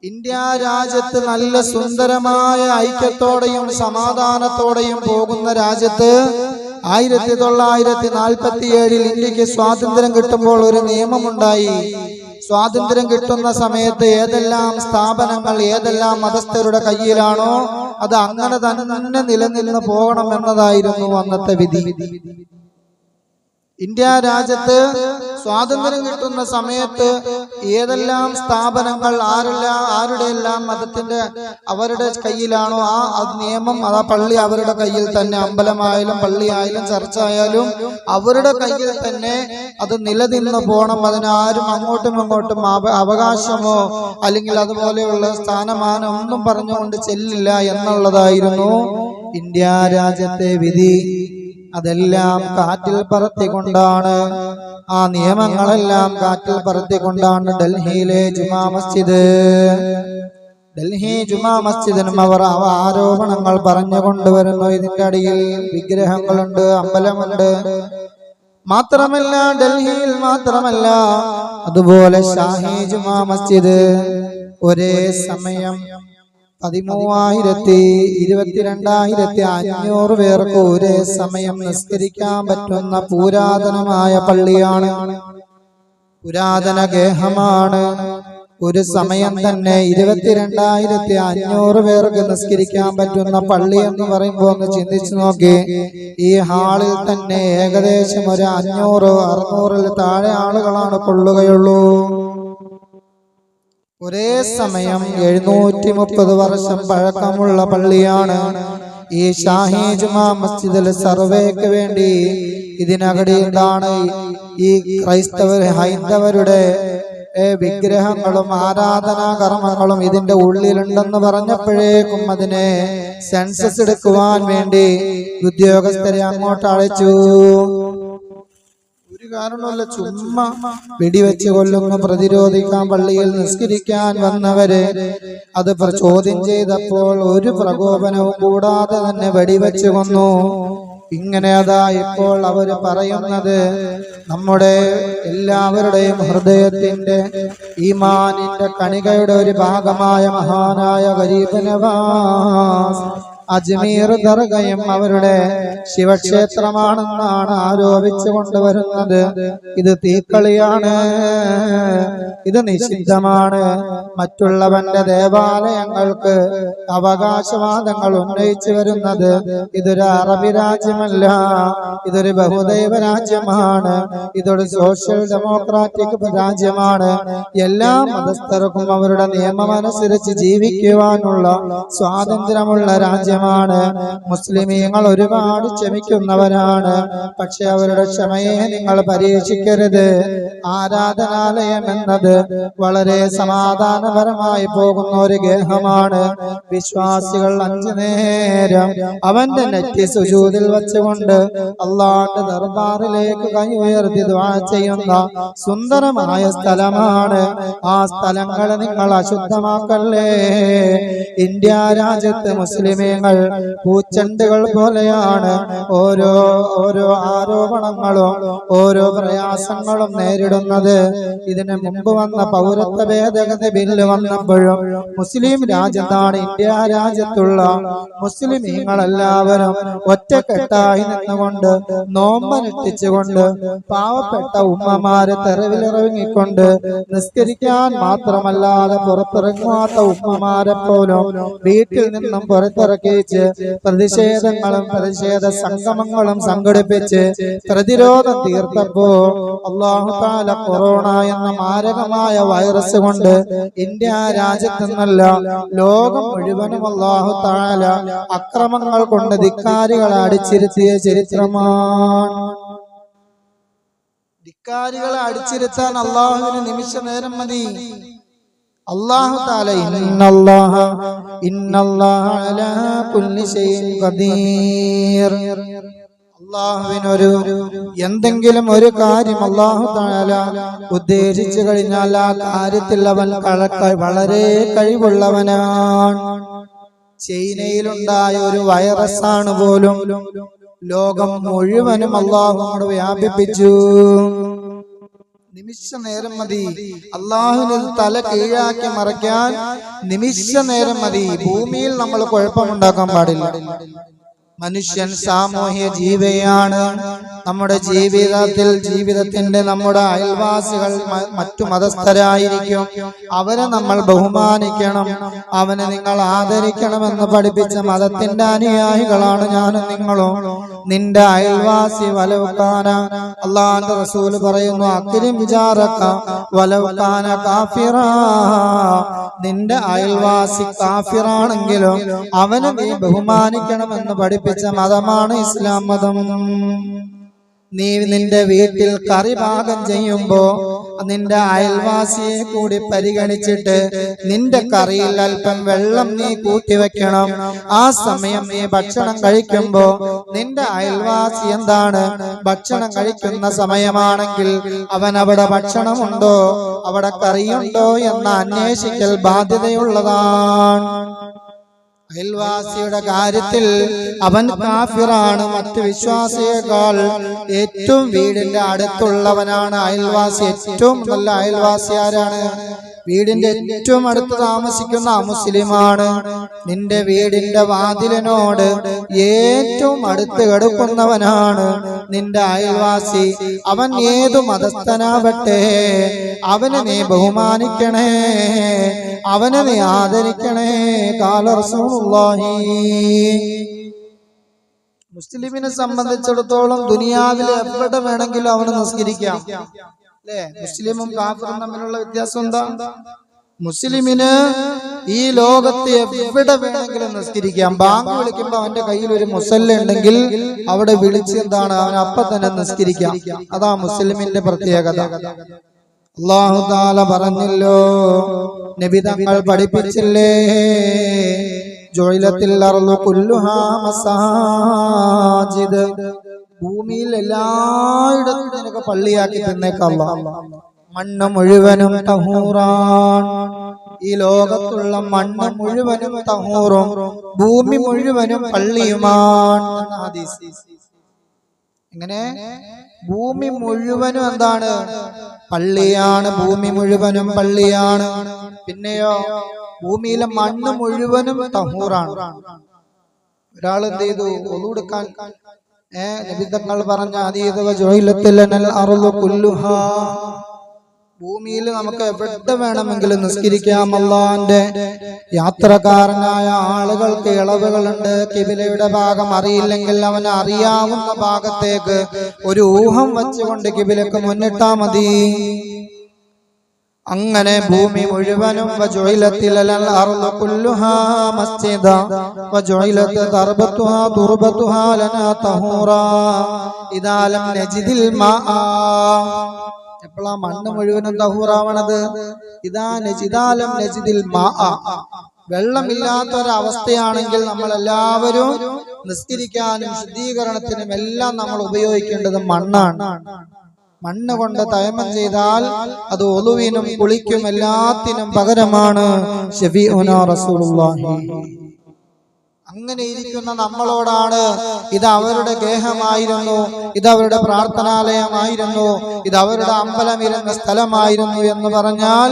ഇന്ത്യ രാജ്യത്ത് നല്ല സുന്ദരമായ ഐക്യത്തോടെയും സമാധാനത്തോടെയും പോകുന്ന രാജ്യത്ത് 1947 ഇന്ത്യക്ക് സ്വാതന്ത്ര്യം കിട്ടുമ്പോൾ ഒരു നിയമമുണ്ടായി. സ്വാതന്ത്ര്യം കിട്ടുന്ന സമയത്ത് ഏതെല്ലാം സ്ഥാപനങ്ങൾ ഏതെല്ലാം മതസ്ഥരുടെ കയ്യിലാണോ അത് അങ്ങനെ തന്നെ നിലനിന്ന് പോകണം എന്നതായിരുന്നു അന്നത്തെ വിധി. ഇന്ത്യ രാജ്യത്ത് സ്വാതന്ത്ര്യം കിട്ടുന്ന സമയത്ത് ഏതെല്ലാം സ്ഥാപനങ്ങൾ ആരുടെ എല്ലാം മതത്തിന്റെ അവരുടെ കയ്യിലാണോ ആ നിയമം ആ പള്ളി അവരുടെ കയ്യിൽ തന്നെ, അമ്പലമായാലും പള്ളിയായാലും ചർച്ച ആയാലും അവരുടെ കയ്യിൽ തന്നെ അത് നിലനിന്ന് പോകണം. അതിനാരും അങ്ങോട്ടും ഇങ്ങോട്ടും അവകാശമോ അല്ലെങ്കിൽ അതുപോലെയുള്ള സ്ഥാനമാനോ ഒന്നും പറഞ്ഞുകൊണ്ട് ചെല്ലില്ല എന്നുള്ളതായിരുന്നു ഇന്ത്യ രാജ്യത്തെ വിധി. അതെല്ലാം കാറ്റിൽ പറത്തിക്കൊണ്ടാണ്, ആ നിയമങ്ങളെല്ലാം കാറ്റിൽ പറത്തിക്കൊണ്ടാണ് ഡൽഹിയിലെ ഡൽഹി ജുമാ മസ്ജിദിനും അവർ ആരോപണങ്ങൾ പറഞ്ഞുകൊണ്ടുവരുന്നു. ഇതിന്റെ അടിയിൽ വിഗ്രഹങ്ങളുണ്ട്, അമ്പലമുണ്ട്. മാത്രമല്ല ഡൽഹിയിൽ മാത്രമല്ല, അതുപോലെ ഷാഹി ജുമാ മസ്ജിദ് ഒരേ സമയം 22,500 പേർക്ക് ഒരേ സമയം നിസ്കരിക്കാൻ പറ്റുന്ന പുരാതനമായ പള്ളിയാണ്, പുരാതന ഗേഹമാണ്. ഒരു സമയം തന്നെ 22,500 പേർക്ക് നിസ്കരിക്കാൻ പറ്റുന്ന പള്ളി എന്ന് പറയുമ്പോൾ ഒന്ന് ചിന്തിച്ചു നോക്കി. ഈ ഹാളിൽ തന്നെ ഏകദേശം ഒരു 500-600 താഴെ ആളുകളാണ് കൊള്ളുകയുള്ളൂ. ഒരേ സമയം 730 വർഷം പഴക്കമുള്ള പള്ളിയാണ് ഈ ഷാഹി ജുമാ മസ്ജിദിൽ. സർവേക്ക് വേണ്ടി ഇതിനകടിയിലാണ് ഈ ഹൈന്ദവരുടെ വിഗ്രഹങ്ങളും ആരാധനാ കർമ്മങ്ങളും ഇതിന്റെ ഉള്ളിലുണ്ടെന്ന് പറഞ്ഞപ്പോഴേക്കും അതിനെ സെൻസസ് എടുക്കുവാൻ വേണ്ടി ഉദ്യോഗസ്ഥരെ അങ്ങോട്ട് അയച്ചു. ഒരു കാരണമല്ല, ചുമ്മാ വെടിവെച്ച് കൊല്ലുന്നു. പ്രതിരോധിക്കാൻ പള്ളിയിൽ നിസ്കരിക്കാൻ വന്നവരെ അത് ചോദ്യം ചെയ്തപ്പോൾ ഒരു പ്രകോപനവും കൂടാതെ തന്നെ വെടിവെച്ച് കൊന്നു. ഇങ്ങനെ അതാ ഇപ്പോൾ അവര് പറയുന്നത് നമ്മുടെ എല്ലാവരുടെയും ഹൃദയത്തിന്റെ ഈമാനിന്റെ കണികയുടെ ഒരു ഭാഗമായ മഹാനായ ഗരീബ് നവാസ് അജ്മീർ ദർഗയും അവരുടെ ശിവക്ഷേത്രമാണെന്നാണ് ആരോപിച്ചു കൊണ്ടുവരുന്നത്. ഇത് തീക്കളിയാണ്, ഇത് നിഷിദ്ധമാണ്. മറ്റുള്ളവന്റെ ദേവാലയങ്ങൾക്ക് അവകാശവാദങ്ങൾ ഉന്നയിച്ചു വരുന്നത് ഇതൊരു അറബി രാജ്യമല്ല, ഇതൊരു ബഹുദൈവ രാജ്യമാണ്, ഇതൊരു സോഷ്യൽ ഡെമോക്രാറ്റിക് രാജ്യമാണ്. എല്ലാ മതസ്ഥർക്കും അവരുടെ നിയമമനുസരിച്ച് ജീവിക്കുവാനുള്ള സ്വാതന്ത്ര്യമുള്ള രാജ്യം. മുസ്ലിമീങ്ങൾ ഒരുപാട് ക്ഷമിക്കുന്നവരാണ്, പക്ഷെ അവരുടെ ക്ഷമയെ നിങ്ങൾ പരീക്ഷിക്കരുത്. ആരാധനാലയം എന്നത് വളരെ സമാധാനപരമായി പോകുന്ന ഒരു ഗേഹമാണ്. വിശ്വാസികൾ 5 നേരം അവന്റെ നെറ്റി സുജൂദിൽ വെച്ചുകൊണ്ട് അള്ളാഹുവിന്റെ ദർബാറിലേക്ക് കൈ ഉയർത്തി ദുആ ചെയ്യുന്ന സുന്ദരമായ സ്ഥലമാണ്. ആ സ്ഥലങ്ങളെ നിങ്ങൾ അശുദ്ധമാക്കല്ലേ. ഇന്ത്യ രാജ്യത്ത് മുസ്ലിമീങ്ങൾ പൂച്ചെണ്ടുകൾ പോലെയാണ്. ഓരോ ആരോപണങ്ങളും ഓരോ പ്രയാസങ്ങളും നേരിടുന്നത്. ഇതിന് മുമ്പ് വന്ന പൗരത്വ ഭേദഗതി ബില്ല് വന്നപ്പോഴും മുസ്ലിം രാജ്യത്താണ് ഇന്ത്യ രാജ്യത്തുള്ള മുസ്ലിമീങ്ങളെല്ലാവരും ഒറ്റക്കെട്ടായി നിന്നുകൊണ്ട് നോമ്പനുഷ്ഠിച്ചുകൊണ്ട് പാവപ്പെട്ട ഉമ്മമാരെ തെരുവിലിറങ്ങിക്കൊണ്ട് നിസ്കരിക്കാൻ മാത്രമല്ലാതെ പുറത്തിറങ്ങാത്ത ഉമ്മമാരെ പോലും വീട്ടിൽ നിന്നും പുറത്തിറക്കി പ്രതിഷേധങ്ങളും പ്രതിഷേധ സംഗമങ്ങളും സംഘടിപ്പിച്ച് പ്രതിരോധം തീർത്തപ്പോ അല്ലാഹു തആല കൊറോണ എന്ന മാരകമായ വൈറസ് കൊണ്ട് ഇന്ത്യ രാജ്യത്ത് നിന്നല്ല ലോകം മുഴുവനും അല്ലാഹു തആല അക്രമങ്ങൾ കൊണ്ട് ധിക്കാരികളെ അടിച്ചിരുത്തിയ ചരിത്രമാണ്. ധിക്കാരികളെ അടിച്ചിരുത്താൻ അല്ലാഹുവിന് നിമിഷ നേരം മതി. അല്ലാഹു തആല ഇന്നല്ലാഹ അലാ കുല്ലി ഷൈഇൻ ഖദീർ. അല്ലാഹുവിനൊരു എന്തെങ്കിലും ഒരു കാര്യം അല്ലാഹു തആല ഉദ്ദേശിച്ചു കഴിഞ്ഞാൽ ആ കാര്യത്തിൽ അവൻ വളരെ കഴിവുള്ളവനാണ്. ചൈനയിലുണ്ടായ ഒരു വൈറസാണ് പോലും ലോകം മുഴുവനും അല്ലാഹു വ്യാപിപ്പിച്ചു. നിമിഷ നേരം മതി അള്ളാഹുവിന് തല കീഴാക്കി മറയ്ക്കാൻ. നിമിഷ നേരം മതി. ഭൂമിയിൽ നമ്മൾ കുഴപ്പമുണ്ടാക്കാൻ പാടില്ല. മനുഷ്യൻ സാമൂഹ്യ ജീവിയാണ്. നമ്മുടെ ജീവിതത്തിന്റെ നമ്മുടെ അയൽവാസികൾ മറ്റു മതസ്ഥരായിരിക്കും. അവരെ നമ്മൾ ബഹുമാനിക്കണം, അവനെ നിങ്ങൾ ആദരിക്കണമെന്ന് പഠിപ്പിച്ച മതത്തിന്റെ അനുയായികളാണ് ഞാനും നിങ്ങളും. നിന്റെ അയൽവാസി വലൗകാന, അല്ലാഹുവിന്റെ റസൂൽ പറയുന്നു, അക്രിം ജാറക വലൗകാന കാഫിറാ, നിന്റെ അയൽവാസി കാഫിറാണെങ്കിലും അവനെ നീ ബഹുമാനിക്കണമെന്ന് പഠിപ്പിച്ച മതമാണ് ഇസ്ലാം മതം. നീ നിന്റെ വീട്ടിൽ കറി പാകം ചെയ്യുമ്പോ നിന്റെ അയൽവാസിയെ കൂടി പരിഗണിച്ചിട്ട് നിന്റെ കറിയിൽ അല്പം വെള്ളം നീ കൂട്ടിവെക്കണം. ആ സമയം നീ ഭക്ഷണം കഴിക്കുമ്പോ നിന്റെ അയൽവാസി എന്താണ് ഭക്ഷണം കഴിക്കുന്ന സമയമാണെങ്കിൽ അവൻ അവിടെ ഭക്ഷണമുണ്ടോ, അവിടെ കറിയുണ്ടോ എന്ന് അന്വേഷിക്കൽ ബാധ്യതയുള്ളതാണ്. അയൽവാസിയുടെ കാര്യത്തിൽ അവൻ കാഫിറാണ്. മറ്റു വിശ്വാസിയേക്കാൾ ഏറ്റവും വീടിന്റെ അടുത്തുള്ളവനാണ് അയൽവാസി. ഏറ്റവും നല്ല അയൽവാസി ആരാണ്? വീടിന്റെ ഏറ്റവും അടുത്ത് താമസിക്കുന്ന മുസ്ലിമാണ്. നിന്റെ വീടിന്റെ വാതിലിനോട് ഏറ്റവും അടുത്ത് കിടക്കുന്നവനാണ് നിന്റെ അയൽവാസി. അവൻ ഏതു മതസ്ഥനാവട്ടെ, അവനെ നീ ബഹുമാനിക്കണേ, അവനെ നീ ആദരിക്കണേ. ഖാല റസൂലുള്ളാഹി. മുസ്ലിമിനെ സംബന്ധിച്ചിടത്തോളം ദുനിയാവിൽ എവിടെ വേണമെങ്കിലും അവന് നിസ്കരിക്കാം. അല്ലേ? മുസ്ലിമും കാഫിറും തമ്മിലുള്ള വ്യത്യാസം എന്താ? മുസ്ലിമിന് ഈ ലോകത്ത് എവിടെ വേണമെങ്കിലും നിസ്കരിക്കാം. ബാങ്ക് വിളിക്കുമ്പോ അവന്റെ കയ്യിൽ ഒരു മുസല്ല ഉണ്ടെങ്കിൽ അവിടെ വിളിച്ച് എന്താണ് അവൻ അപ്പൊ തന്നെ നിസ്കരിക്കാം. അതാ മുസ്ലിമിന്റെ പ്രത്യേകത. അല്ലാഹു തആല പറഞ്ഞല്ലോ, നബി തങ്ങൾ പഠിപ്പിച്ചില്ലേ, ജുഇലത്തിൽ അർളു കുല്ലുഹാ മസാജിദ്, ഭൂമിയിൽ എല്ലായിടത്തും നിനക്ക് പള്ളിയാക്കി തന്നേക്കാം അല്ലാഹ്. മണ്ണ് മുഴുവനും തഹൂറാൻ, ഈ ലോകത്തുള്ള മണ്ണ് മുഴുവനും തഹൂറും ഭൂമി മുഴുവനും പള്ളിയുമാണ്. എങ്ങനെ? ഭൂമി മുഴുവനും എന്താണ്? പള്ളിയാണ്. ഭൂമി മുഴുവനും പള്ളിയാണ്. പിന്നെയോ ഭൂമിയിലെ മണ്ണ് മുഴുവനും തഹൂറാണ്. ഒരാൾ എന്ത് ചെയ്തു? ഒളു എടുക്കാൻ നബി തങ്ങൾ പറഞ്ഞ ഭൂമിയിൽ നമുക്ക് എവിടെ വേണമെങ്കിലും നിസ്കരിക്കാം. അല്ലാഹുവിന്റെ യാത്രക്കാരനായ ആളുകൾക്ക് ഇളവുകളുണ്ട്. കിബിലയുടെ ഭാഗം അറിയില്ലെങ്കിൽ അവന് അറിയാവുന്ന ഭാഗത്തേക്ക് ഒരു ഊഹം വെച്ചുകൊണ്ട് കിബിലക്ക് മുന്നിട്ടാ മതി. അങ്ങനെ ഭൂമി മുഴുവനും എപ്പോഴാ മണ്ണ് മുഴുവനും തഹൂറാവണത്? വെള്ളമില്ലാത്തൊരവസ്ഥയാണെങ്കിൽ നമ്മൾ എല്ലാവരും നിസ്കരിക്കാനും ശുദ്ധീകരണത്തിനും എല്ലാം നമ്മൾ ഉപയോഗിക്കേണ്ടത് മണ്ണാണ്. മണ്ണ് കൊണ്ട് തയമം ചെയ്താൽ അത് ഒളുവിനും കുളിക്കും എല്ലാത്തിനും പകരമാണ്. ശഫീഉനാ റസൂലുള്ളാഹി. അങ്ങനെ ഇരിക്കുന്ന നമ്മളോടാണ് ഇത് അവരുടെ ഗേഹമായിരുന്നു, ഇത് അവരുടെ പ്രാർത്ഥനാലയമായിരുന്നു, ഇത് അവരുടെ അമ്പലമിരുന്ന സ്ഥലമായിരുന്നു എന്ന് പറഞ്ഞാൽ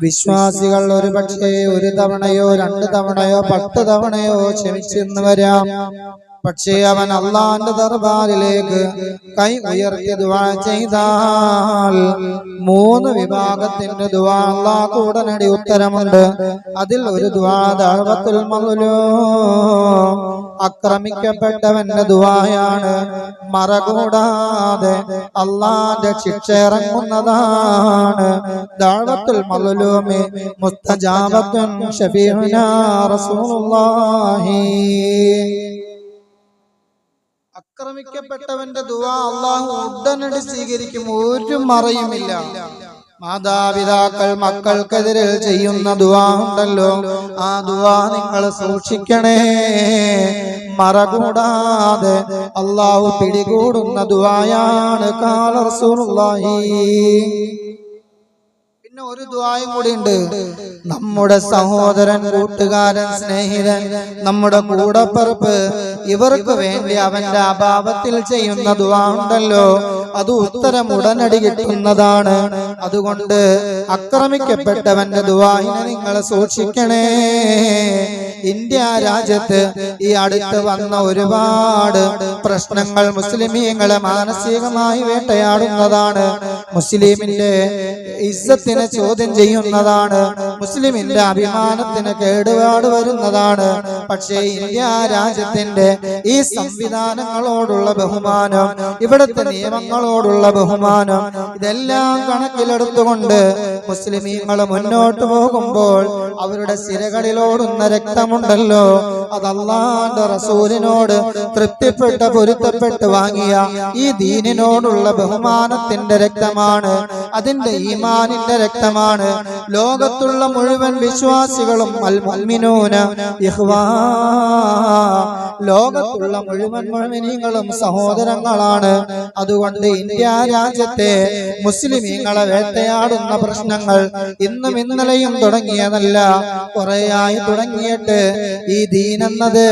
വിശ്വാസികൾ ഒരുപക്ഷെ ഒരു തവണയോ 2 തവണയോ 10 തവണയോ ക്ഷമിച്ചെന്ന് വരാം. പക്ഷേ അവൻ അള്ളാന്റെ ദർബാറിലേക്ക് കൈ ഉയർത്തി ദുആ ചെയ്താൽ 3 വിഭാഗത്തിന്റെ ദുആ അല്ലാഹു ഉടനടി ഉത്തരമുണ്ട്. അതിൽ ഒരു ദുആ ദഅവത്തുൽ മദ്ലൂം, ആക്രമിക്കപ്പെട്ടവന്റെ ദുആയാണ്. മറകൂടാതെ അള്ളാന്റെ ശിക്ഷ ഇറങ്ങുന്നതാണ്. ദഅവത്തുൽ മദ്ലൂമി മുസ്തജാബത്തുൻ ശഫീഉനാ റസൂലുള്ളാഹി. ആക്രമിക്കപ്പെട്ടവന്റെ ദുആ അല്ലാഹു ഉടനടി സ്വീകരിക്കും, ഒരു മറയുമില്ല. മാതാപിതാക്കൾ മക്കൾക്കെതിരെ ചെയ്യുന്ന ദുആ ഉണ്ടല്ലോ, ആ ദുആ നിങ്ങൾ സൂക്ഷിക്കണേ. മറകൂടാതെ അല്ലാഹു പിടികൂടുന്ന ദുആയാണ്. ഖാല റസൂലുള്ളാഹി. പിന്നെ ഒരു ദുആയും കൂടി ഉണ്ട്. നമ്മുടെ സഹോദരൻ, കൂട്ടുകാരൻ, സ്നേഹിതൻ, നമ്മുടെ കൂടപ്പിറപ്പ്, ഇവർക്ക് വേണ്ടി അവന്റെ അഭാവത്തിൽ ചെയ്യുന്ന ദുആ ഉണ്ടല്ലോ, അത് ഉത്തരം ഉടനടി കിട്ടുന്നതാണ്. അതുകൊണ്ട് ആക്രമിക്കപ്പെട്ടവന്റെ ദുആഇനെ നിങ്ങൾ സൂക്ഷിക്കണേ. ഇന്ത്യ രാജ്യത്ത് ഈ അടുത്ത് വന്ന ഒരുപാട് പ്രശ്നങ്ങൾ മുസ്ലിമീങ്ങളെ മാനസികമായി വേട്ടയാടുന്നതാണ്, മുസ്ലിമിന്റെ ഇസ്സത്തിനെ ചോദ്യം ചെയ്യുന്നതാണ്, മുസ്ലിമിന്റെ അഭിമാനത്തിന് കേടുപാട് വരുന്നതാണ്. പക്ഷേ ഇന്ത്യ രാജ്യത്തിന്റെ ഈ സംവിധാനങ്ങളോടുള്ള ബഹുമാനം, ഇവിടുത്തെ നിയമങ്ങളോടുള്ള ബഹുമാനം, ഇതെല്ലാം കണക്കിലെടുത്തുകൊണ്ട് മുസ്ലിമീങ്ങൾ മുന്നോട്ട് പോകുമ്പോൾ അവരുടെ സിരകളിലോടുന്ന രക്തമുണ്ടല്ലോ, അത് അല്ലാഹുവിന്റെ റസൂലിനോട് തൃപ്തിപ്പെട്ട് പൊരുത്തപ്പെട്ട് വാങ്ങിയ ഈ ദീനിനോടുള്ള ബഹുമാനത്തിന്റെ രക്തമാണ്, അതിന്റെ ഈമാനിന്റെ രക്തമാണ്. ലോകത്തുള്ള മുഴുവൻ വിശ്വാസികളും അൽ മുഅ്മിനൂന ഇഖ്വാ, ലോകത്തുള്ള മുഴുവൻ മുഅ്മിനീങ്ങളും സഹോദരങ്ങളാണ്. അതുകൊണ്ട് ഇന്ത്യ രാജ്യത്തെ മുസ്ലിമീങ്ങളെ വേട്ടയാടുന്ന പ്രശ്നങ്ങൾ ഇന്നും ഇന്നലെയും തുടങ്ങിയതല്ല, കുറേയായി തുടങ്ങിയിട്ട്. ഈ ദീനെന്നത്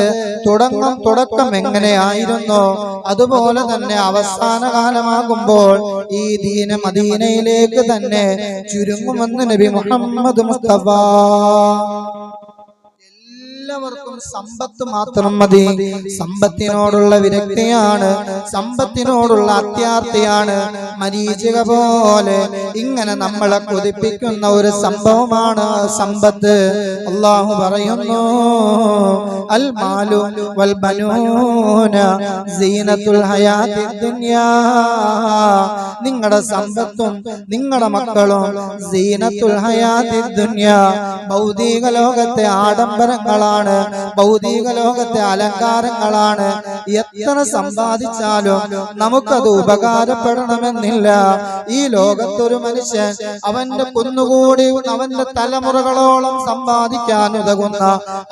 തുടക്കം എങ്ങനെയായിരുന്നോ അതുപോലെ തന്നെ അവസാന കാലമാകുമ്പോൾ ഈ ദീന് മദീനയിലേക്ക് തന്നെ ചുരുങ്ങുമെന്ന് നബി മുഹമ്മദ് മുസ്തഫ. എല്ലാവർക്കും സമ്പത്ത് മാത്രം മതി, സമ്പത്തിനോടുള്ള വിരക്തിയാണ്, സമ്പത്തിനോടുള്ള അത്യാർത്തിയാണ്. മരീചിക പോലെ ഇങ്ങനെ നമ്മളെ കൊതിപ്പിക്കുന്ന ഒരു സംഭവമാണ് സമ്പത്ത്. അല്ലാഹു പറയുന്നു, അൽ മാലു വൽ ബനൂന സീനത്തുൽ ഹയാത്തിദ് ദുനിയാ, നിങ്ങളുടെ സമ്പത്തും നിങ്ങളുടെ മക്കളും സീനത്തുൽ ഹയാത്തിദ് ദുനിയാ, ഭൗതിക ലോകത്തെ ആഡംബരങ്ങളാണ്, ഭൗതിക ലോകത്തെ അലങ്കാരങ്ങളാണ്. എത്ര സമ്പാദിച്ചാലും നമുക്കത് ഉപകാരപ്പെടണമെന്നില്ല. ഈ ലോകത്തൊരു മനുഷ്യൻ അവന്റെ കുന്നുകൂടി അവന്റെ തലമുറകളോളം സമ്പാദിക്കാനുതകുന്ന,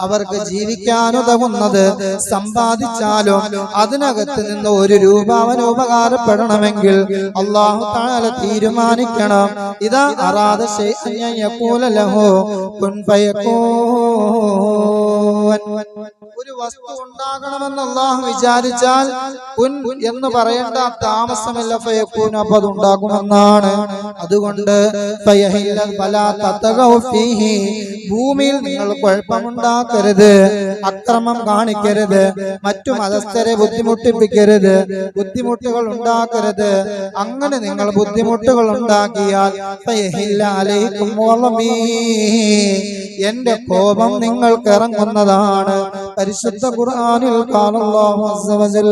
അവർക്ക് ജീവിക്കാനുതകുന്നത് സമ്പാദിച്ചാലും അതിനകത്ത് നിന്ന് ഒരു രൂപ അവന് ഉപകാരപ്പെടണമെങ്കിൽ അല്ലാഹു തആല തീരുമാനിക്കണം, ഇദാ അറാദ ശൈഅൻ യഖൂല ലഹു കുൻ ഫയകൂൻ. ഒരു വസ്തു ഉണ്ടാകണമെന്ന് അല്ലാഹു വിചാരിച്ചാൽ കുൻ എന്ന് പറയേണ്ട താമസമില്ല, ഫയകൂൻ, അപ്പോൾ അത് ഉണ്ടാകുമെന്നാണ്. അതുകൊണ്ട് ഭൂമിയിൽ നിങ്ങൾ കുഴപ്പമുണ്ടാക്കരുത്, അക്രമം കാണിക്കരുത്, മറ്റു മതസ്ഥരെ ബുദ്ധിമുട്ടിപ്പിക്കരുത്, ബുദ്ധിമുട്ടുകൾ ഉണ്ടാക്കരുത്. അങ്ങനെ നിങ്ങൾ ബുദ്ധിമുട്ടുകൾ ഉണ്ടാക്കിയാൽ എന്റെ കോപം നിങ്ങൾക്ക് ഇറങ്ങുന്നതാണ്. പരിശുദ്ധ ഖുർആനിൽ ഖാലല്ലാഹു അസ്സ വജൽ,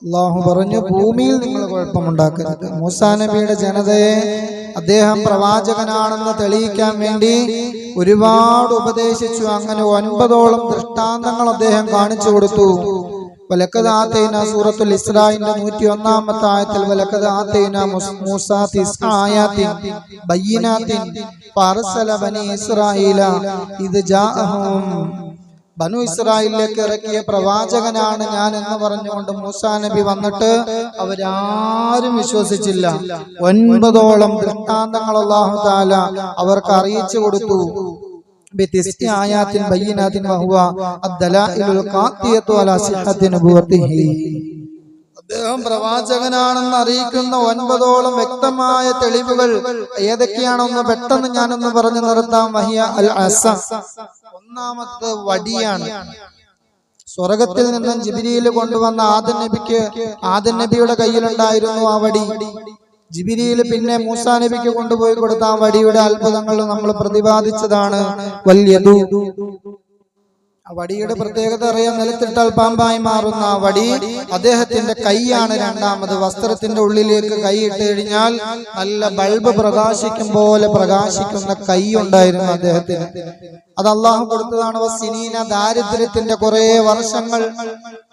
അല്ലാഹു പറഞ്ഞു, ഭൂമിയിൽ നിങ്ങൾ കുഴപ്പമുണ്ടാക്കരുത്. മൂസാ നബിയുടെ ജനതയെ അദ്ദേഹം പ്രവാചകനാണെന്ന് തെളിയിക്കാൻ വേണ്ടി ഒരുപാട് ഉപദേശിച്ചു. അങ്ങനെ 9ഓളം ദൃഷ്ടാന്തങ്ങൾ അദ്ദേഹം കാണിച്ചു കൊടുത്തു. വലഖദ് ആതൈനാ സൂറത്തുൽ ഇസ്രാഇന്റെ 101-ാമത്തെ ആയത്തിൽ വലഖദ് ആതൈനാ മൂസാ 9 ആയാത്തിൻ ബയ്യിനാത്തിൻ ഫഅർസല ബനി ഇസ്രായീല ഇദ് ജാഅഹും, ബനു ഇസ്രായേലിലേക്ക് ഇറക്കിയ പ്രവാചകനാണ് ഞാൻ എന്ന് പറഞ്ഞുകൊണ്ട് മൂസാ നബി വന്നിട്ട് അവരാരും വിശ്വസിച്ചില്ല. 9ഓളം ദൃഷ്ടാന്തങ്ങൾ അല്ലാഹു തആല അവർക്ക് അറിയിച്ചു കൊടുത്തു. അദ്ദേഹം പ്രവാചകനാണെന്ന് അറിയിക്കുന്ന 9ഓളം വ്യക്തമായ തെളിവുകൾ ഏതൊക്കെയാണെന്ന് പെട്ടെന്ന് ഞാനൊന്ന് പറഞ്ഞു നിർത്താം. വഹിയ അൽ അസ, ഒന്നാമത്തെ വടിയാണ്. സ്വർഗത്തിൽ നിന്നും ജിബ്രീൽ കൊണ്ടുവന്ന ആദം നബിയുടെ കയ്യിലുണ്ടായിരുന്നു ആ വടി. ജിബ്രീൽ പിന്നെ മൂസാ നബിക്ക് കൊണ്ടുപോയി കൊടുത്ത ആ വടിയുടെ അത്ഭുതങ്ങൾ നമ്മൾ പ്രതിപാദിച്ചതാണ്. വല്യദു, ആ വടിയുടെ പ്രത്യേകത അറിയാൻ, നിലത്തിട്ടാൽ പാമ്പായി മാറുന്ന ആ വടി അദ്ദേഹത്തിന്റെ കൈയാണ്. രണ്ടാമത് വസ്ത്രത്തിന്റെ ഉള്ളിലേക്ക് കൈ ഇട്ട് കഴിഞ്ഞാൽ നല്ല ബൾബ് പ്രകാശിക്കും പോലെ പ്രകാശിക്കുന്ന കൈ ഉണ്ടായിരുന്നു അദ്ദേഹത്തിന്. അത് അള്ളാഹു കൊടുത്തതാണ്. വസ്സിനീന, ദാരിദ്ര്യത്തിന്റെ കുറെ വർഷങ്ങൾ.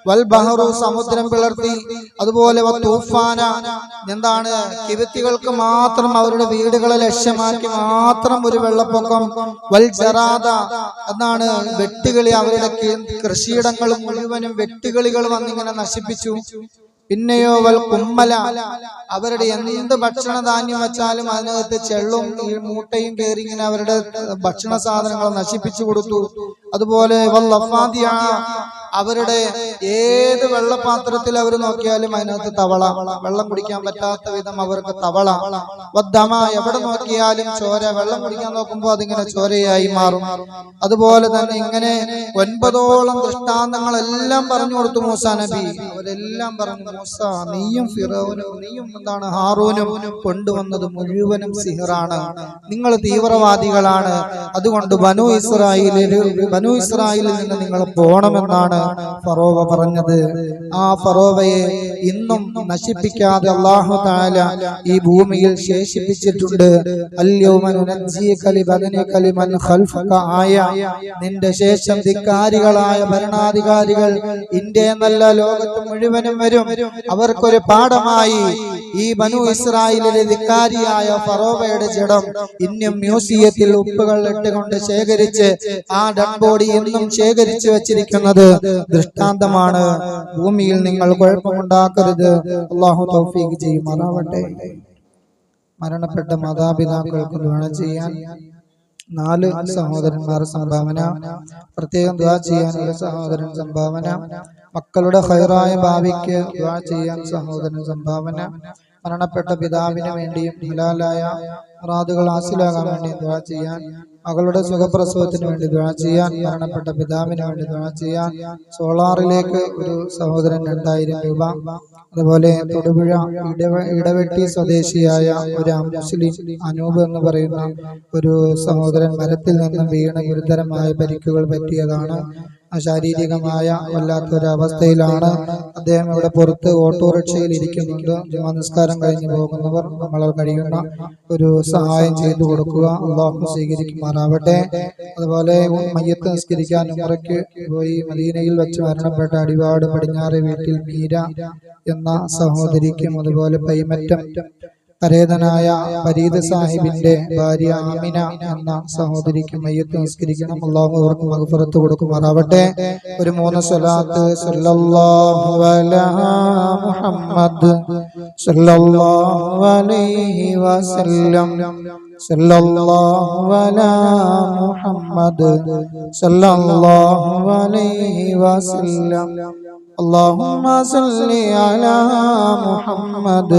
വൽ ബഹറു, സമുദ്രം പിളർത്തി. അതുപോലെ തൂഫാന, എന്താണ്, കിബത്തികൾക്ക് മാത്രം അവരുടെ വീടുകളെ ലക്ഷ്യമാക്കി മാത്രം ഒരു വെള്ളപ്പൊക്കം. വൽ ജറാദ, എന്നാണ് വെട്ടുകിളി, അവരുടെ കൃഷിയിടങ്ങൾ മുഴുവനും വെട്ടുകിളികൾ വന്നിങ്ങനെ നശിപ്പിച്ചു. പിന്നെയോ വൽ കുമ്മല, അവരുടെ എന്ത് ഭക്ഷണധാന്യം വെച്ചാലും അതിനകത്ത് ചെള്ളും മൂട്ടയും കയറി ഇങ്ങനെ അവരുടെ ഭക്ഷണ സാധനങ്ങൾ നശിപ്പിച്ചു കൊടുത്തു. അതുപോലെ വൽ അഫാദിയ, അവരുടെ ഏത് വെള്ളപാത്രത്തിൽ അവർ നോക്കിയാലും അതിനകത്ത് തവള, വെള്ളം കുടിക്കാൻ പറ്റാത്ത വിധം അവർക്ക് തവള. വദ്ദമ, എവിടെ നോക്കിയാലും ചോര, വെള്ളം കുടിക്കാൻ നോക്കുമ്പോൾ അതിങ്ങനെ ചോരയായി മാറും. അതുപോലെ തന്നെ ഇങ്ങനെ 9ഓളം ദൃഷ്ടാന്തങ്ങളെല്ലാം പറഞ്ഞു കൊടുത്തു മൂസാ നബി. അവരെല്ലാം പറഞ്ഞു, മൂസ നീയും ഫിറൗനും നീയും ഹാറൂനും കൊണ്ടുവന്നത് മുഴുവനും സിഹറാണ്, നിങ്ങൾ തീവ്രവാദികളാണ്, അതുകൊണ്ട് ബനു ഇസ്രായേലിൽ നിന്ന് നിങ്ങൾ പോണമെന്നാണ് ഫറോവ പറഞ്ഞത്. ആ ഫറോവയെ ഇന്നും നശിപ്പിക്കാതെ അല്ലാഹു തആല ഈ ഭൂമിയിൽ ശേഷിപ്പിച്ചിട്ടുണ്ട്. നിന്റെ ശേഷം ധിക്കാരികളായ ഭരണാധികാരികൾ ഇന്ത്യ എന്നല്ല ലോകത്ത് മുഴുവനും വരും. അവർക്കൊരു പാഠമായി ഈ ബനു ഇസ്രായേലിലെ ധിക്കാരിയായ ഫറോവയുടെ ജഡം ഇന്നും മ്യൂസിയത്തിൽ ഉപ്പുകൾ ഇട്ടുകൊണ്ട് ശേഖരിച്ച് ആ ഡെഡ് ബോഡി എന്നും ശേഖരിച്ചു വെച്ചിരിക്കുന്നത് ദൃഷ്ടാന്തമാണ്. ഭൂമിയിൽ നിങ്ങൾ കുഴപ്പമുണ്ടാക്കരുത്. അല്ലാഹു തൗഫീഖ് ചെയ്യുമാറാവട്ടെ. മരണപ്പെട്ട മാതാപിതാക്കൾക്ക് ദുആ ചെയ്യാൻ 4 സഹോദരന്മാർ സംഭാവന, പ്രത്യേകം ദുആ ചെയ്യാൻ ഒരു സഹോദരൻ സംഭാവന, മക്കളുടെ ഖൈറായ ഭാവിക്ക് ദുആ ചെയ്യാൻ സഹോദരൻ സംഭാവന, മരണപ്പെട്ട പിതാവിന് വേണ്ടിയും ഹലാലായ മുറാദുകൾ ഹാസിലാകാൻ വേണ്ടി ദുആ ചെയ്യാൻ, മകളുടെ സുഖപ്രസവത്തിന് വേണ്ടി ദുആ ചെയ്യാൻ, മരണപ്പെട്ട പിതാവിന് വേണ്ടി ദുആ ചെയ്യാൻ, സോളാറിലേക്ക് ഒരു സഹോദരൻ 2000 രൂപ, അതുപോലെ തൊടുപുഴ ഇടവെട്ടി സ്വദേശിയായ ഒരു മുസ്ലിം അനൂപ് എന്ന് പറയുന്ന ഒരു സഹോദരൻ മരത്തിൽ നിന്നും വീണ് ഗുരുതരമായ പരിക്കുകൾ പറ്റിയതാണ്. ശാരീരികമായ വല്ലാത്തൊരവസ്ഥയിലാണ് അദ്ദേഹം. ഇവിടെ പുറത്ത് ഓട്ടോറിക്ഷയിൽ ഇരിക്കുന്നുണ്ട്. ജുമാ നിസ്കാരം കഴിഞ്ഞു പോകുന്നവർ നമ്മളാൽ കഴിയുന്ന ഒരു സഹായം ചെയ്തു കൊടുക്കുക. അല്ലാഹു സ്വീകരിക്കുമാറാവട്ടെ. അതുപോലെ മയ്യത്ത് നിസ്കരിക്കാൻ ഉംറയ്ക്ക് പോയി മദീനയിൽ വെച്ച് മരണപ്പെട്ട അടിവാട് പടിഞ്ഞാറ് വീട്ടിൽ മീര എന്ന സഹോദരിക്കും, അതുപോലെ പൈമറ്റം പരേതനായ ഫരീദ് സാഹിബിന്റെ ഭാര്യ ആമിന എന്ന സഹോദരിക്ക് മയ്യത്ത് നിസ്കരിക്കണം. അല്ലാഹു അവർക്ക് മഗ്ഫിറത്ത് കൊടുക്കുമാറാവട്ടെ. ഒരു 3 സ്വലാത്ത്. സല്ലല്ലാഹു അലാ മുഹമ്മദ് സല്ലല്ലാഹു അലൈഹി വസല്ലം, സല്ലല്ലാഹു അലാ മുഹമ്മദ് സല്ലല്ലാഹു അലൈഹി വസല്ലം. اللهم صل على محمد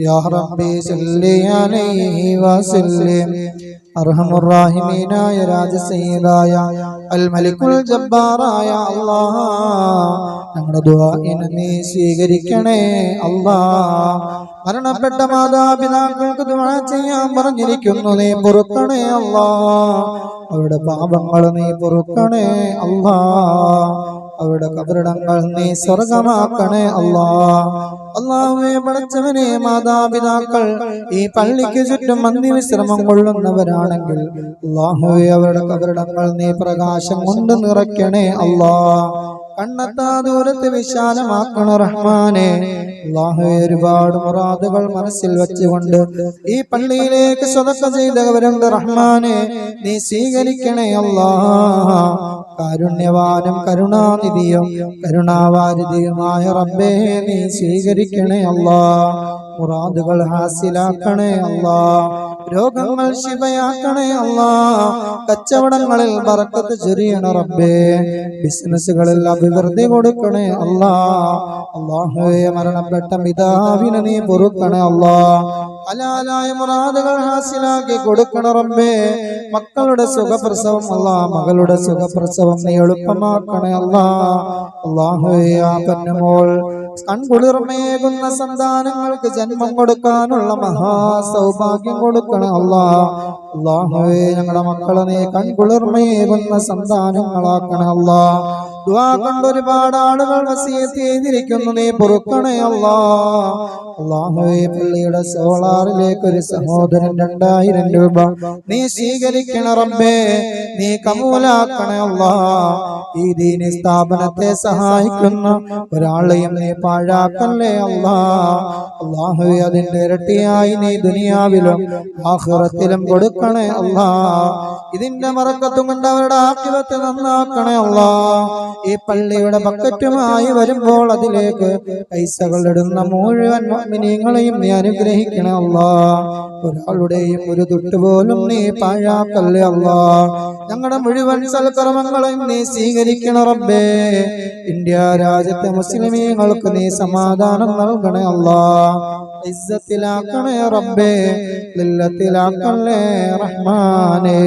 يا ربي صل عليه وسلم. അർഹമുറാഹിമീനായ രാജസയ്യിദായ അൽ മലിക്കുൽ ജബ്ബാറായ അല്ലാഹ്, ഞങ്ങളുടെ ദുആഇനെ നീ സ്വീകരിക്കണേ അല്ലാഹ്. മരണപ്പെട്ട മാതാപിതാക്കൾക്ക് ദുആ ചെയ്യാൻ പറഞ്ഞിരിക്കുന്നു, നീ പൊറുക്കണേ അല്ലാഹ്. അവരുടെ പാപങ്ങൾ നീ പൊറുക്കണേ അല്ലാഹ്. അവരുടെ കബറിടങ്ങൾ നീ സ്വർഗമാക്കണേ അല്ലാഹ്. അല്ലാഹുവേ, പടച്ചവനെ, മാതാപിതാക്കൾ ഈ പള്ളിക്ക് ചുറ്റും അന്ത്യവിശ്രമം കൊള്ളുന്നവരാണെങ്കിൽ അല്ലാഹുവേ, അവരുടെ കബറിടങ്ങൾ നീ പ്രകാശം കൊണ്ട് നിറയ്ക്കണേ അല്ലാഹ്. കണ്ണെത്താ ദൂരത്ത് വിശാലമാക്കണ റഹ്മാനെ. അല്ലാഹുവേ, ഒരുപാട് മുറാദുകൾ മനസ്സിൽ വെച്ചുകൊണ്ട് ഈ പള്ളിയിലേക്ക് സ്വതക്ക ചെയ്തവരുണ്ട് റഹ്മാനെ, നീ സ്വീകരിക്കണേ അല്ലാഹ്. കാരുണ്യവാനും കരുണാനിധിയും കരുണാവാരിധിയുമായ റബ്ബേ, നീ സ്വീകരിക്കണേ അല്ലാഹ്. മുറാദുകൾ ഹാസിലാക്കണേ അല്ലാഹ്. രോഗങ്ങൾ ശിഫയാക്കണേ അല്ലാഹ്. കച്ചവടങ്ങളിൽ ബറക്കത്ത് ചൊരിയണ റബ്ബേ. ബിസിനസ്സുകളിൽ അഭിവൃദ്ധി കൊടുക്കണേ അല്ലാഹ്. അല്ലാഹുവേ, മരണപ്പെട്ട പിതാവിനെ നീ പൊറുക്കണേ അല്ലാഹ്. ഹലാലായ മുറാദുകൾ ഹാസിലാക്കി കൊടുക്കണ റബ്ബേ. മക്കളുടെ സുഖപ്രസവം അല്ലാഹ്, മകളുടെ സുഖപ്രസവം നീ എളുപ്പമാക്കണേ അല്ലാഹ്. അല്ലാഹുവേ, ആ പൊന്നുമോൾ കൺകുളിർമേകുന്ന സന്താനങ്ങൾക്ക് ജന്മം കൊടുക്കാനുള്ള മഹാസൗഭാഗ്യം കൊടുക്കണേ അല്ലാഹ്. അല്ലാഹുവേ, ഞങ്ങളുടെ മക്കളെ നീ കൺകുളിർമേകുന്ന സന്താനങ്ങളാക്കണേ അല്ലാഹ്. ദുആ കൊണ്ട് ഒരുപാട് ആളുകൾ വസിയത്ത് ചെയ്തിരിക്കുന്നു, നീ പൊറുക്കണേ അല്ലാഹ്. അല്ലാഹുവേ, പള്ളിയുടെ സോളാറിലേക്ക് ഒരു സഹോദരൻ 2000 രൂപ നീ സ്വീകരിക്കണ റബ്ബേ, നീ കബൂലാക്കണേ അല്ലാഹ്. ഈ ദീനി സ്ഥാപനത്തെ സഹായിക്കുന്ന ഒരാളെയും നീ പാഴാക്കല്ലേ അല്ലാഹ്. അല്ലാഹുവേ, അതിന്റെ ഇരട്ടിയായി നീ ദുനിയാവിലും ആഖിറത്തിലും കൊടുക്കണേ അല്ലാഹ്. ഇതിന്റെ ബറക്കത്തും കൊണ്ട് അവരുടെ ആഖിറത്ത് നന്നാക്കണേ അല്ലാഹ്. ഈ പള്ളിയുടെ ബക്കറ്റുമായി വരുമ്പോൾ അതിലേക്ക് പൈസകൾ ഇടുന്ന മുഴുവൻ മുഅ്മിനീങ്ങളെയും നീ അനുഗ്രഹിക്കണേ അല്ലാഹ്. ഒരാളുടെയും ഒരു തുട്ട് പോലും നീ പാഴാക്കല്ലേ അല്ലാഹ്. ഞങ്ങളുടെ മുഴുവൻ സൽക്കർമ്മങ്ങളെയും നീ സ്വീകരിക്കണ റബ്ബേ. ഇന്ത്യ രാജ്യത്തെ മുസ്ലിമീങ്ങൾക്ക് നീ സമാധാനം നൽകണേ അല്ലാഹ്. ഇസ്സത്തിലാക്കണേ റബ്ബേ, ലില്ലത്തിലാക്കണേ റഹ്മാനേ.